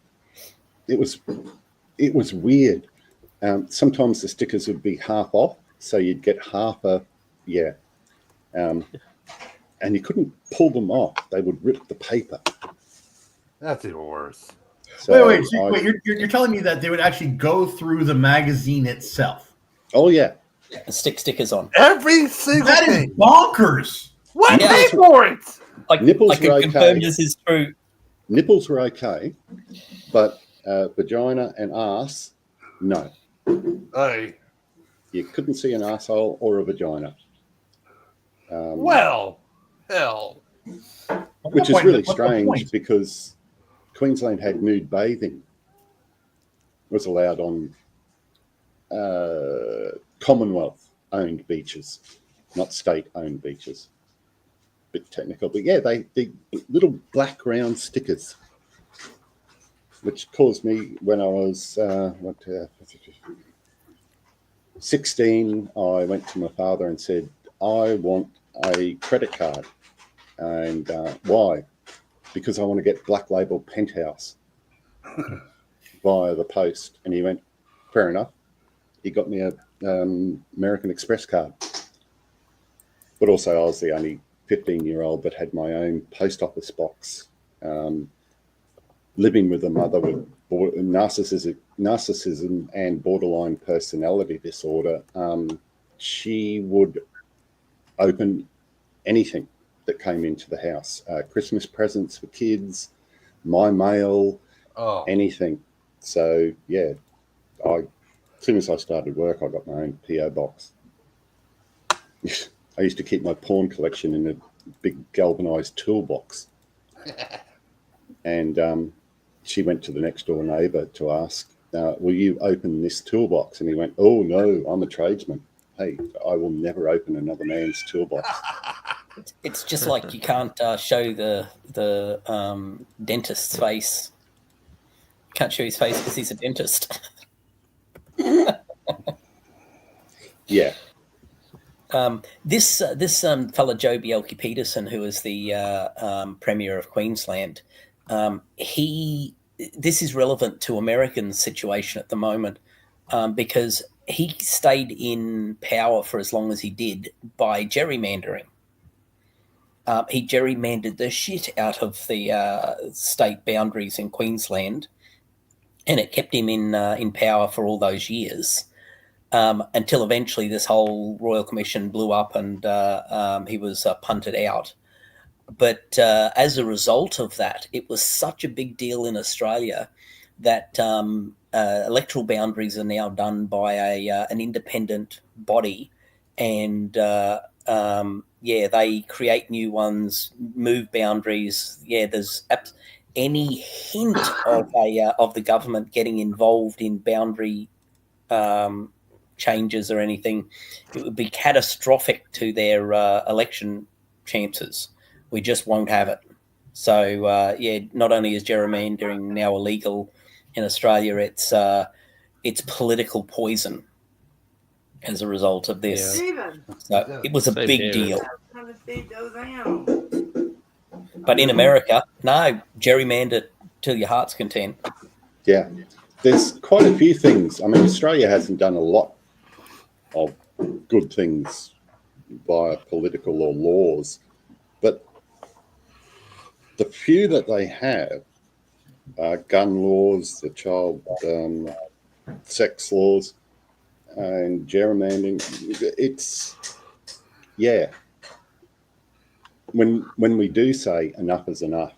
it was weird. Sometimes the stickers would be half off, so you'd get half and you couldn't pull them off. They would rip the paper. That's even worse. So wait. You're telling me that they would actually go through the magazine itself? Oh, yeah. And stick stickers on. Every single That thing. is bonkers. What? Pay for it. Nipples were okay. Confirm this is true. Nipples were okay, but vagina and arse, no. Hey. You couldn't see an asshole or a vagina. Well, hell. Which is really strange because Queensland had nude bathing. It was allowed on Commonwealth-owned beaches, not state-owned beaches. Bit technical, but yeah, they little black round stickers, which caused me when I was 16. I went to my father and said, "I want a credit card." And why? Because I want to get Black Label Penthouse via the post. And he went, fair enough. He got me a American Express card. But also I was the only 15-year-old that had my own post office box. Living with a mother with narcissism and borderline personality disorder, she would open anything that came into the house. Christmas presents for kids, my mail, anything. So, yeah, as soon as I started work, I got my own PO box. I used to keep my porn collection in a big galvanized toolbox. And she went to the next door neighbor to ask, will you open this toolbox? And he went, oh, no, I'm a tradesman. Hey, I will never open another man's toolbox. It's just like you can't show the dentist's face. You can't show his face because he's a dentist. Yeah. This fella Joe Bjelke-Petersen, who is the Premier of Queensland, this is relevant to American situation at the moment because he stayed in power for as long as he did by gerrymandering. He gerrymandered the shit out of the state boundaries in Queensland, and it kept him in power for all those years. Until eventually this whole Royal Commission blew up and he was punted out. But as a result of that, it was such a big deal in Australia that electoral boundaries are now done by an independent body, and they create new ones, move boundaries. Yeah, there's any hint of the government getting involved in boundary changes or anything, it would be catastrophic to their election chances. We just won't have it. So not only is gerrymandering now illegal in Australia, it's political poison as a result of this. Yeah. So it was a Same big here. deal. But in America, no, gerrymander till your heart's content. Yeah, there's quite a few things. I mean, Australia hasn't done a lot of good things via political or laws, but the few that they have are gun laws, the child sex laws, and gerrymandering. It's, yeah. When we do say enough is enough,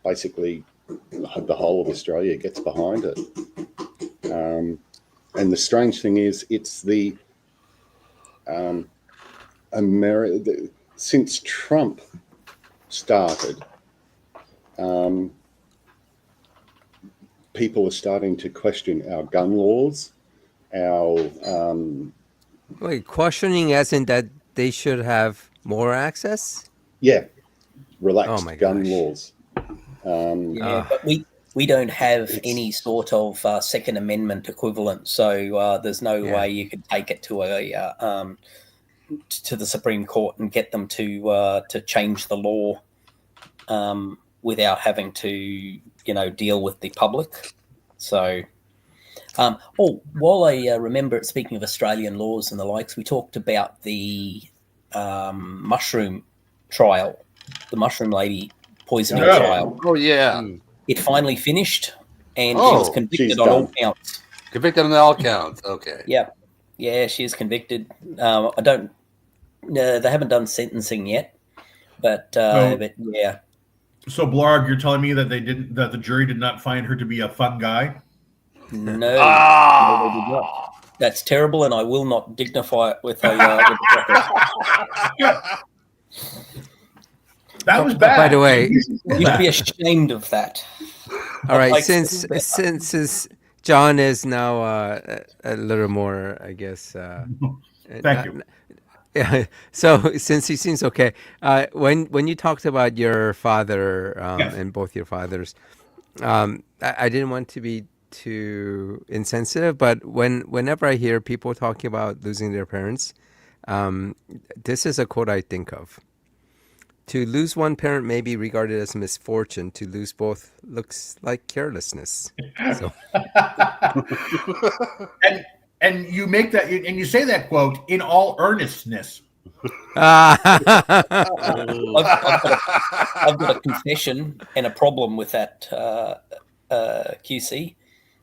basically the whole of Australia gets behind it. And the strange thing is, it's the since Trump started, people are starting to question our gun laws, our Wait, questioning as in that they should have more access? relaxed my gun gosh. laws. But we don't have any sort of Second Amendment equivalent, so there's no way you could take it to to the Supreme Court and get them to change the law without having to deal with the public. So, while I remember, speaking of Australian laws and the likes, we talked about the mushroom trial, the mushroom lady poisoning trial. Oh yeah. It finally finished, and she was convicted on all counts. Convicted on all counts. Okay. Yeah, she is convicted. I don't. They haven't done sentencing yet, but yeah. So Blarg, you're telling me that that the jury did not find her to be a fun guy? No, no, they did not. That's terrible, and I will not dignify it with a. That was bad. By the way, You should be ashamed of that. all right, Like, since John is now a little more, I guess. Thank you. Yeah. So since he seems okay, when you talked about your father and both your fathers, I didn't want to be too insensitive, but whenever I hear people talking about losing their parents, this is a quote I think of. To lose one parent may be regarded as misfortune. To lose both looks like carelessness. So. And you make that, and you say that quote in all earnestness. I've got a confession and a problem with that, QC.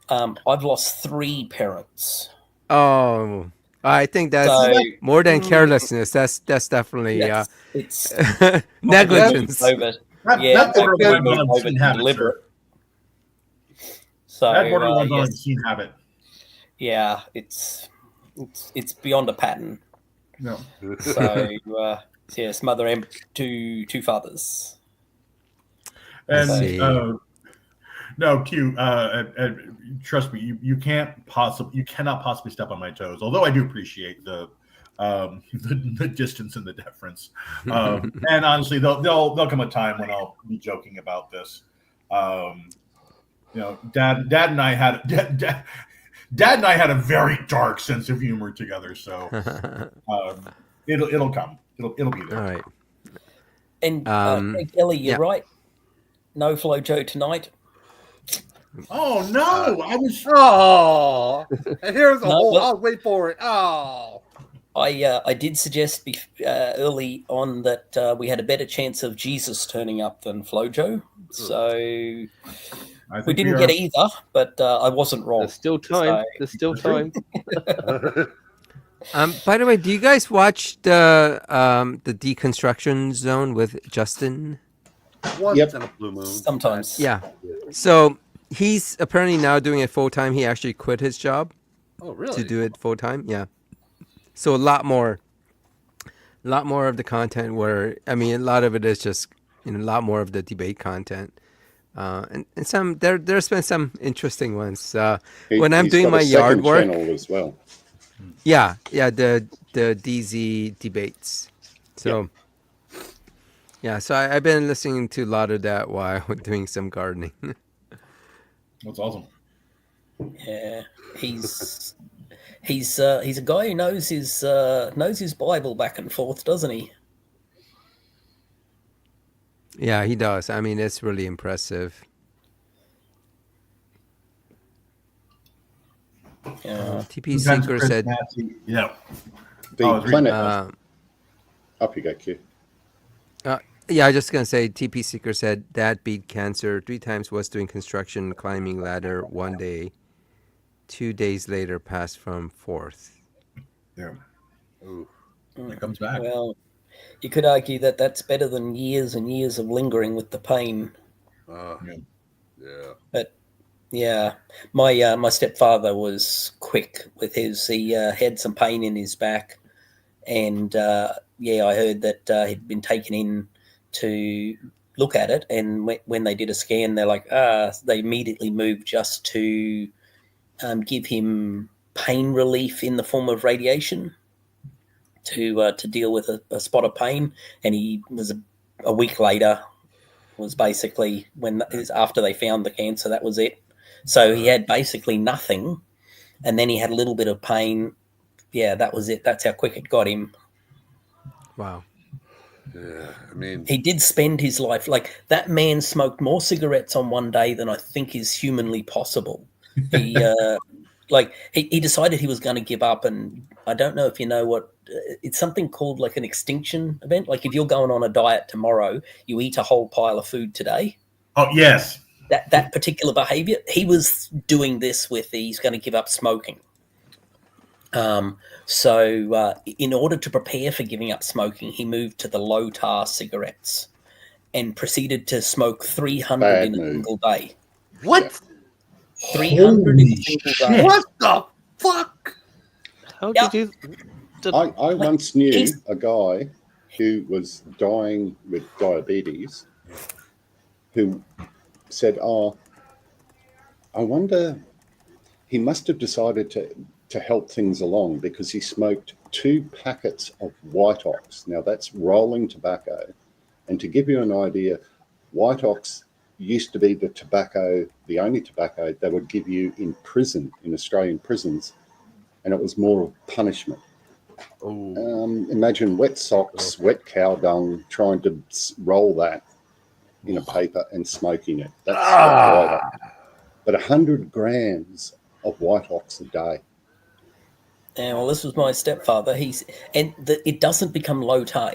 I've lost 3 parents. Oh, I think that's more than carelessness. That's definitely it's negligence. That borderline on obscene habit. So That borderline on obscene habit. Yeah, it's beyond a pattern. No. So yes, mother and two fathers. And no, Q. Trust me, you cannot possibly step on my toes. Although I do appreciate the distance and the deference. And honestly, there'll come a time when I'll be joking about this. Dad and I had a very dark sense of humor together, so it'll come. It'll be there. All right. And hey, Kelly, you're right. No Flojo tonight. Oh no! I was. Oh, and here's the whole. I'll wait for it. Oh. I did suggest early on that we had a better chance of Jesus turning up than Flojo, so we didn't get either. But I wasn't wrong. There's still time. There's still time. By the way, do you guys watch the Deconstruction Zone with Justin? Once in a blue moon. Sometimes. Yeah. So he's apparently now doing it full time. He actually quit his job Oh, really? to do it full time. Yeah. So a lot more of the content where, I mean, a lot of it is just, a lot more of the debate content. And some, there's been some interesting ones. When I'm He's doing got my a yard second work. channel as well. Yeah, the DZ debates. So, yeah, so I've been listening to a lot of that while doing some gardening. That's awesome. Yeah, he's a guy who knows his Bible back and forth, doesn't he? Yeah, he does. I mean, it's really impressive. Yeah. TP Seeker said, Yeah. The planet. Up you go, Q. yeah, I was just going to say, TP Seeker said dad beat cancer 3 times, was doing construction, climbing ladder one day. 2 days later, passed from 4th. Yeah. Ooh. It comes back. Well, you could argue that that's better than years and years of lingering with the pain. Yeah. But yeah, my stepfather was quick with his. He had some pain in his back, and I heard that he'd been taken in to look at it, and when they did a scan, they're like, they immediately moved just to give him pain relief in the form of radiation to deal with a spot of pain, and he was a week later was basically after they found the cancer. That was it. So he had basically nothing, and then he had a little bit of pain. Yeah, that was it. That's how quick it got him. Wow. Yeah, I mean, he did spend his life like that. Man smoked more cigarettes on one day than I think is humanly possible. He he decided he was going to give up, and I don't know if you know what it's something called like an extinction event. Like if you're going on a diet tomorrow, you eat a whole pile of food today. Oh yes, that particular behavior. He was doing this with he's going to give up smoking. So in order to prepare for giving up smoking, he moved to the low tar cigarettes and proceeded to smoke 300 in a single day. What? 300 in a single day. What the fuck? How did you? I once knew a guy who was dying with diabetes who said, I wonder, he must have decided to help things along because he smoked 2 packets of White Ox. Now that's rolling tobacco. And to give you an idea, White Ox used to be the only tobacco they would give you in prison, in Australian prisons. And it was more of punishment. Imagine wet socks, wet cow dung, trying to roll that in a paper and smoking it. That's but 100 grams of White Ox a day. Yeah, well, this was my stepfather. It doesn't become low tar.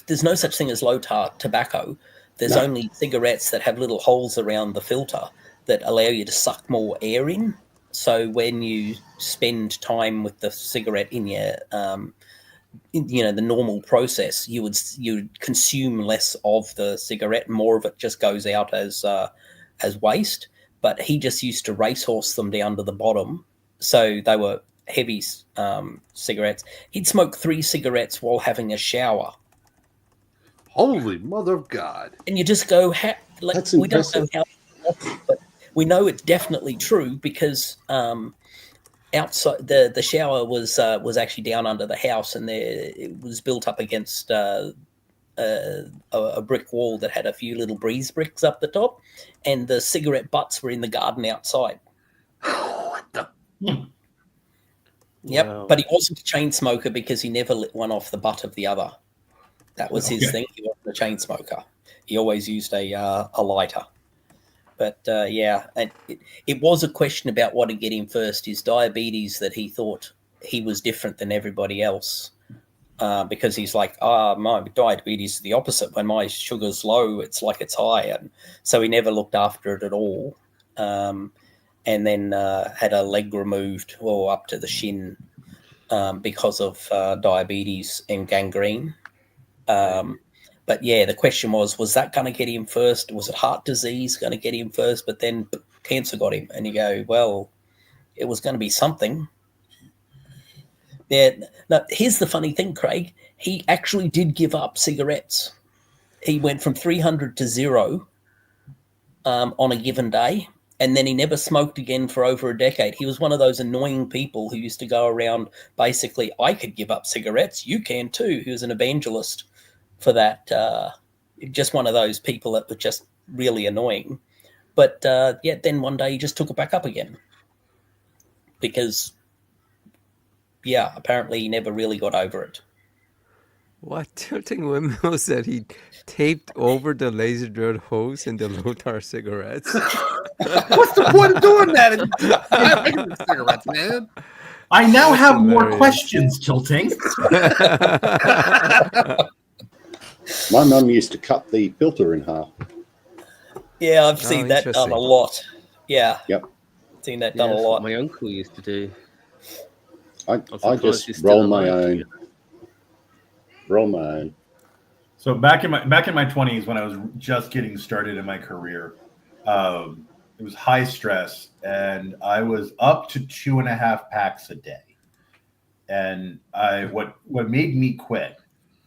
There's no such thing as low tar tobacco. There's only cigarettes that have little holes around the filter that allow you to suck more air in. So when you spend time with the cigarette in your, the normal process, you would consume less of the cigarette. More of it just goes out as waste. But he just used to racehorse them down to the bottom, so they were heavy cigarettes. He'd smoke 3 cigarettes while having a shower. Holy mother of God! And you just go, That's we don't impressive. know how, but we know it's definitely true because outside the shower was actually down under the house, and it was built up against a brick wall that had a few little breeze bricks up the top, and the cigarette butts were in the garden outside. What the? Yep, Wow. but he wasn't a chain smoker because he never lit one off the butt of the other. That was his thing. He wasn't a chain smoker. He always used a lighter. But and it was a question about what to get him first. His diabetes, that he thought he was different than everybody else. Because he's like, my diabetes is the opposite. When my sugar's low, it's like it's high. And so he never looked after it at all. And then had a leg removed, up to the shin, because of diabetes and gangrene. But yeah, the question was that going to get him first? Was it heart disease going to get him first? But then cancer got him. And you go, well, it was going to be something. Yeah. Now, here's the funny thing, Craig. He actually did give up cigarettes. He went from 300 to 0 on a given day, and then he never smoked again for over a decade. He was one of those annoying people who used to go around basically, I could give up cigarettes, you can too. He was an evangelist for that. Just one of those people that were just really annoying. But then one day he just took it back up again because, apparently he never really got over it. What tilting windmill said he taped over the laser drilled hose in the low tar cigarettes. What's the point of doing that? Cigarettes, man. I now That's have hilarious. more questions, Tilting. My mum used to cut the filter in half. Yeah, I've seen that done interesting. a lot. Yeah. Yep. Seen that Yeah, done a that's lot. what my uncle used to do. I surprised he's just still roll my alive. own. Roll my own. So back in my 20s, when I was just getting started in my career, it was high stress, and I was up to 2.5 packs a day. And what made me quit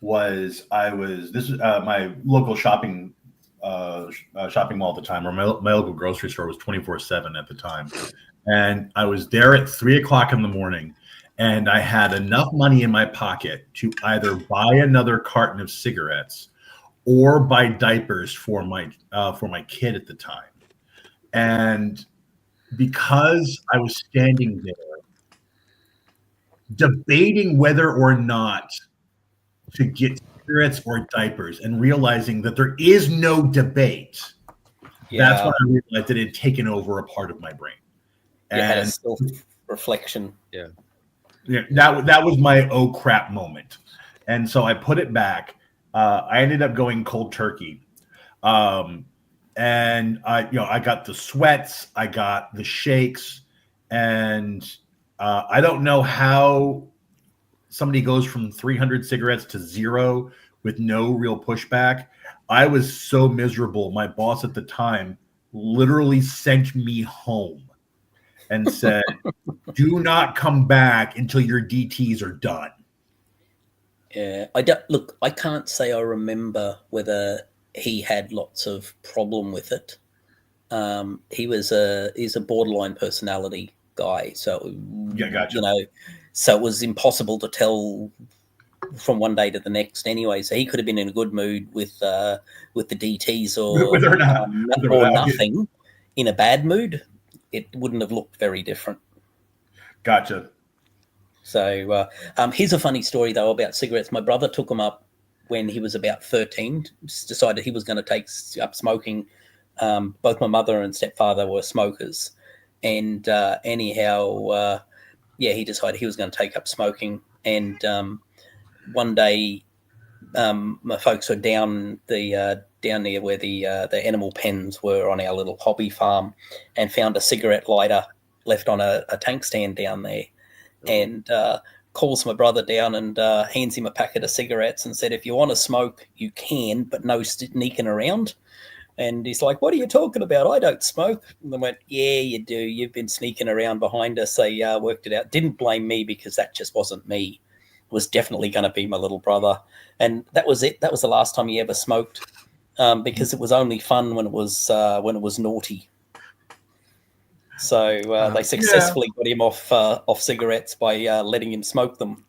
was my local shopping mall at the time, or my local grocery store was 24/7 at the time, and I was there at 3:00 in the morning. And I had enough money in my pocket to either buy another carton of cigarettes or buy diapers for my kid at the time. And because I was standing there debating whether or not to get cigarettes or diapers and realizing that there is no debate, that's when I realized that it had taken over a part of my brain. You had a And self-reflection. Yeah. yeah, that was my oh crap moment. And so I put it back. I ended up going cold turkey. And I got the sweats, I got the shakes, and I don't know how somebody goes from 300 cigarettes to 0 with no real pushback. I was so miserable. My boss at the time literally sent me home and said, do not come back until your DTs are done. Yeah, I can't say I remember whether he had lots of problem with it. He's a borderline personality guy, so gotcha. So it was impossible to tell from one day to the next. Anyway, so he could have been in a good mood with the DTs or nothing. In a bad mood, it wouldn't have looked very different. Gotcha. So here's a funny story, though, about cigarettes. My brother took them up when he was about 13, decided he was going to take up smoking. Both my mother and stepfather were smokers. And anyhow, he decided he was going to take up smoking. And one day, my folks were down near where the animal pens were on our little hobby farm, and found a cigarette lighter left on a tank stand down there. And calls my brother down and hands him a packet of cigarettes and said, if you want to smoke, you can, but no sneaking around. And he's like, what are you talking about? I don't smoke. And I went, yeah, you do. You've been sneaking around behind us. They worked it out. Didn't blame me because that just wasn't me. It was definitely going to be my little brother. And that was it. That was the last time he ever smoked because it was only fun when it was naughty. So they successfully got him off cigarettes by letting him smoke them.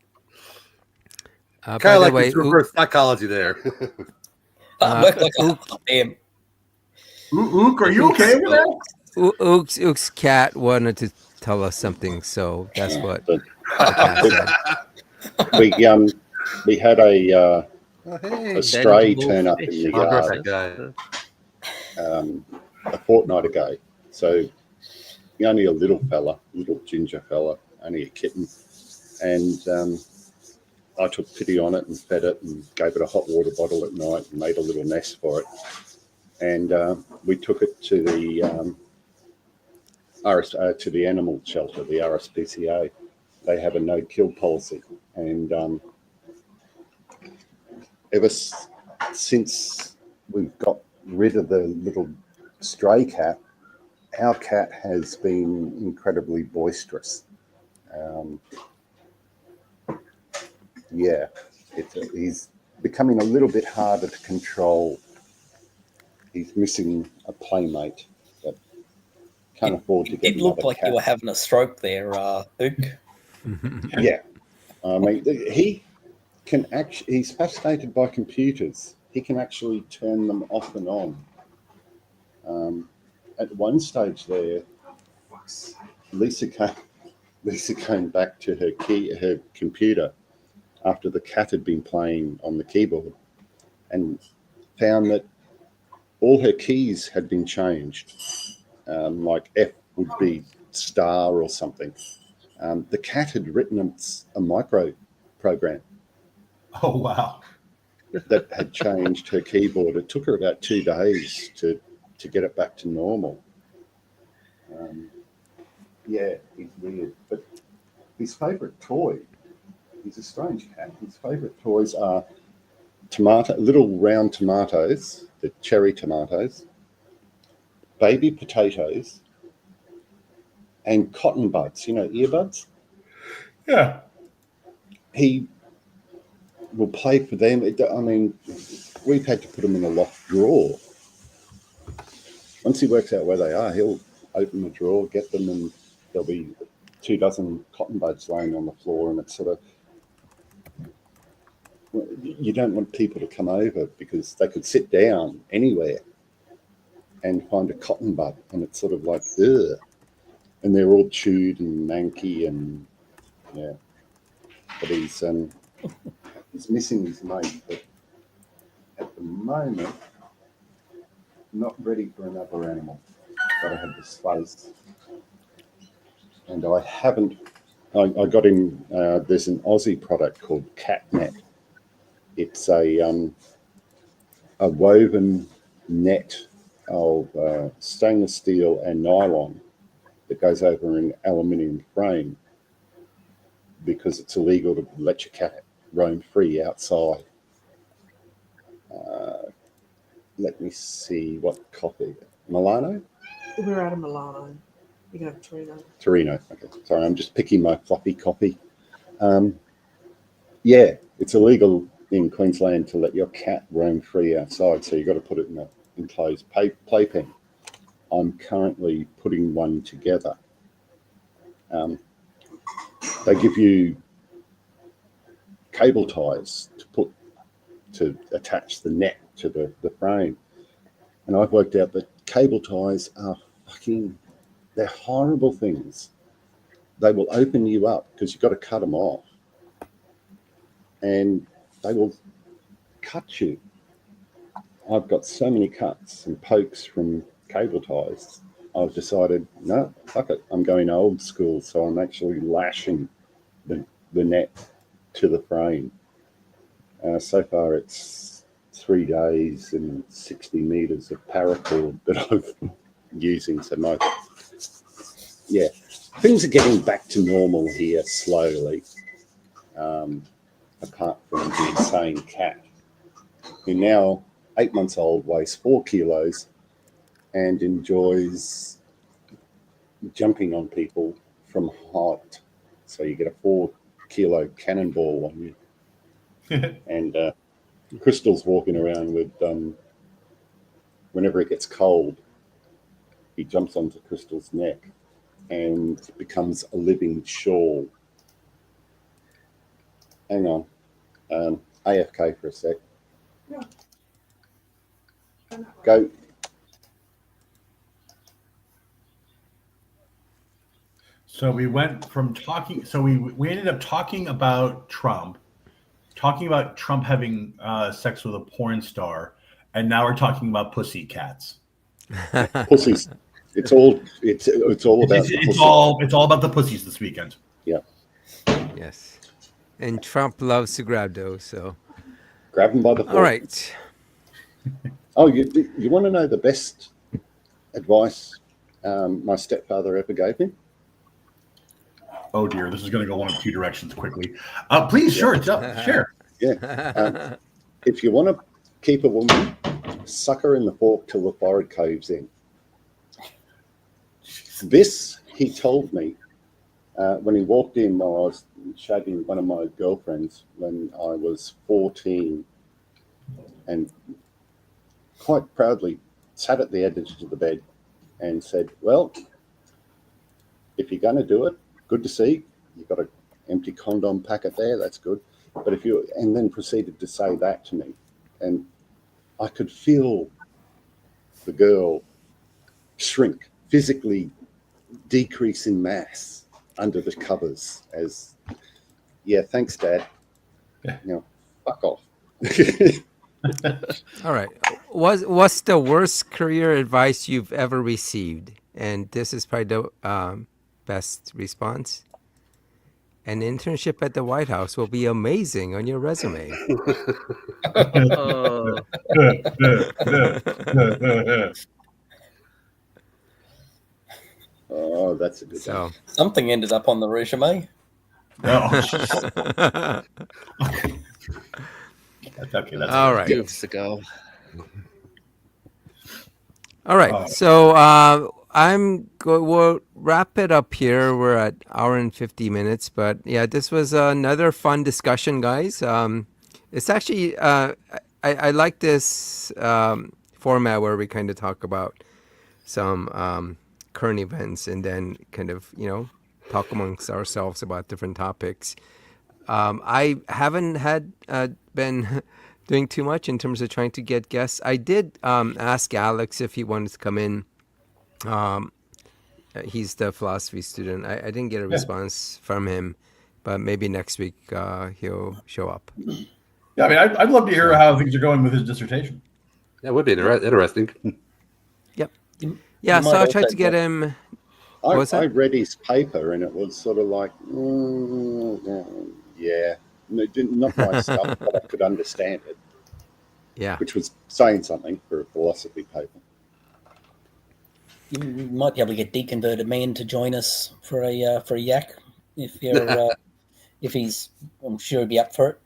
Kind of like this reverse psychology there. Worked like a damn. Ook, are you okay with that? Ook's cat wanted to tell us something, so that's what. We had a stray turn up in the yard a fortnight ago. So only a little ginger fella, only a kitten, and I took pity on it and fed it and gave it a hot water bottle at night and made a little nest for it. And we took it to the to the animal shelter, the RSPCA. They have a no-kill policy, and ever since we've got rid of the little stray cat, our cat has been incredibly boisterous. Yeah, he's becoming a little bit harder to control. He's missing a playmate, but can't afford to get It looked another like cat. you were having a stroke there, Ook. Yeah, I mean, he can actually. He's fascinated by computers. He can actually turn them off and on. At one stage there, Lisa came back to her computer after the cat had been playing on the keyboard and found that all her keys had been changed. Like F would be star or something. The cat had written a micro program. Oh, wow. That had changed her keyboard. It took her about 2 days to get it back to normal. Yeah, he's weird. But his favourite toy, he's a strange cat. His favourite toys are little round tomatoes, the cherry tomatoes, baby potatoes, and cotton buds, earbuds. Yeah. He will play for them. We've had to put them in a locked drawer. Once he works out where they are, he'll open the drawer, get them, and there'll be 24 cotton buds laying on the floor, and it's sort of, you don't want people to come over because they could sit down anywhere and find a cotton bud, and it's sort of like, ugh. And they're all chewed and manky, and yeah. But he's missing his mate, but at the moment, not ready for another animal. Gotta have the space. And I haven't, I got him, there's an Aussie product called CatNet. It's a woven net of stainless steel and nylon that goes over an aluminium frame because it's illegal to let your cat roam free outside. Let me see what coffee. Milano? We're out of Milano. You can have Torino. Torino. Okay. Sorry, I'm just picking my floppy copy. Yeah, it's illegal in Queensland to let your cat roam free outside, so you've got to put it in an enclosed playpen. I'm currently putting one together. They give you cable ties to attach the net to the frame. And I've worked out that cable ties are they're horrible things. They will open you up because you've got to cut them off. And they will cut you. I've got so many cuts and pokes from cable ties. I've decided, no, fuck it. I'm going old school. So I'm actually lashing the net to the frame. So far it's 3 days and 60 meters of paracord that I'm using. So things are getting back to normal here slowly. Apart from the insane cat, who now 8 months old, weighs 4 kilos and enjoys jumping on people from height. So you get a 4-kilo cannonball on you. And Crystal's walking around with, whenever it gets cold, he jumps onto Crystal's neck and becomes a living shawl. Hang on. AFK for a sec. Yeah. Go. So we went from talking. So we ended up talking about Trump having sex with a porn star, and now we're talking about pussy cats. Pussies. It's all about it's all about the pussies this weekend. Yeah. Yes. And Trump loves to grab those, so grab them by the foot. All right. Oh, you want to know the best advice my stepfather ever gave me? Oh dear, this is going to go one of two directions quickly. Please, sure, share. Yeah. If you want to keep a woman, suck her in the fork till the forehead caves in. This, he told me when he walked in while I was shagging one of my girlfriends when I was 14, and quite proudly sat at the edge of the bed and said, well, if you're going to do it, good to see. You've got an empty condom packet there, that's good. But if you, and then proceeded to say that to me. And I could feel the girl shrink, physically decrease in mass under the covers as, yeah, thanks, Dad. You know, fuck off. All right. What's the worst career advice you've ever received? And this is probably the best response. An internship at the White House will be amazing on your resume. Oh, that's a good one. Something ended up on the resume. Oh. Okay, that's all right. Years ago. All right. So we'll wrap it up here. We're at hour and 50 minutes, but yeah, this was another fun discussion, guys. It's actually I like this format where we kind of talk about some current events and then kind of, talk amongst ourselves about different topics. I haven't been doing too much in terms of trying to get guests. I did ask Alex if he wanted to come in. He's the philosophy student. I didn't get a response from him, but maybe next week he'll show up. Yeah, I mean, I'd love to hear how things are going with his dissertation. That would be interesting. Yep. Yeah, so I tried to get him. I read his paper and it was sort of like, yeah, not my stuff, but I could understand it. Yeah. Which was saying something for a philosophy paper. You might be able to get deconverted man to join us for a yak if you're if he's. I'm sure he'd be up for it.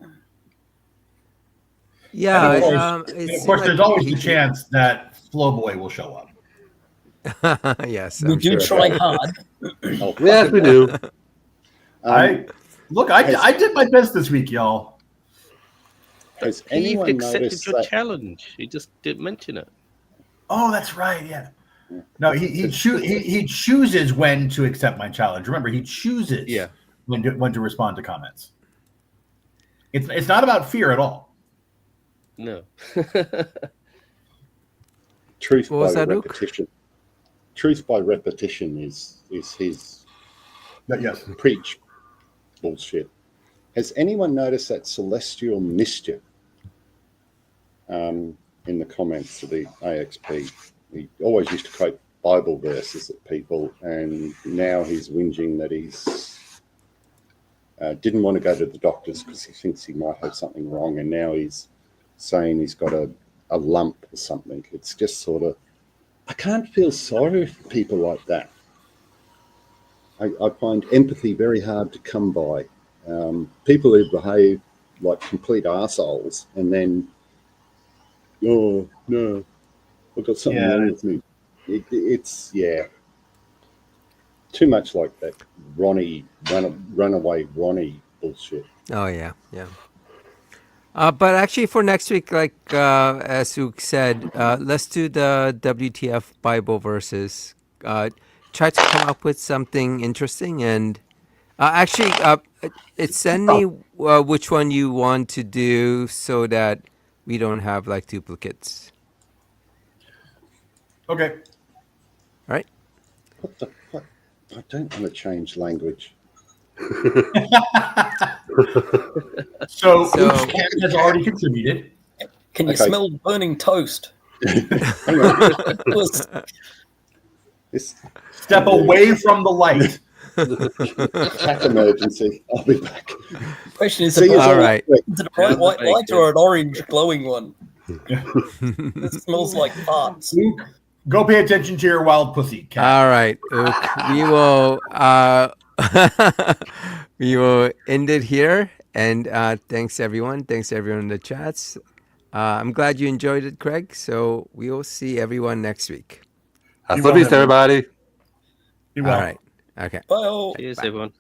Yeah. Of course, there's always the chance that Flowboy will show up. Yes, we do try hard. Yes, we do. I did my best this week, y'all. Has He anyone accepted noticed your that? challenge. He just didn't mention it. Oh, that's right. Yeah. No, he chooses when to accept my challenge. Remember, he chooses when to respond to comments. It's not about fear at all. No. Truth What was by that, Luke? repetition. Truth by repetition is his preach bullshit. Has anyone noticed that celestial mischief in the comments to the AXP? He always used to quote Bible verses at people, and now he's whinging that he's didn't want to go to the doctors because he thinks he might have something wrong, and now he's saying he's got a lump or something. It's just sort of, I can't feel sorry for people like that. I find empathy very hard to come by. People who behave like complete arseholes and then, oh, no, I've got something wrong with me. It's too much like that runaway Ronnie bullshit. Oh, yeah. But actually for next week, like as Luke said, let's do the WTF Bible verses. Try to come up with something interesting and send me which one you want to do so that we don't have like duplicates. Okay. All right. What the fuck? I don't want to change language. So has already contributed. Can you smell burning toast? Step away from the light. Cat emergency. I'll be back. Question is, all right. Is it a bright white light or an orange glowing one? It smells like farts. Luke, go pay attention to your wild pussy cat. All right, Luke, we will end it here. And thanks everyone. Thanks everyone in the chats. I'm glad you enjoyed it, Craig. So we will see everyone next week. Hasta la vista, everybody. Be All well. right. Okay. Bye. Cheers, everyone.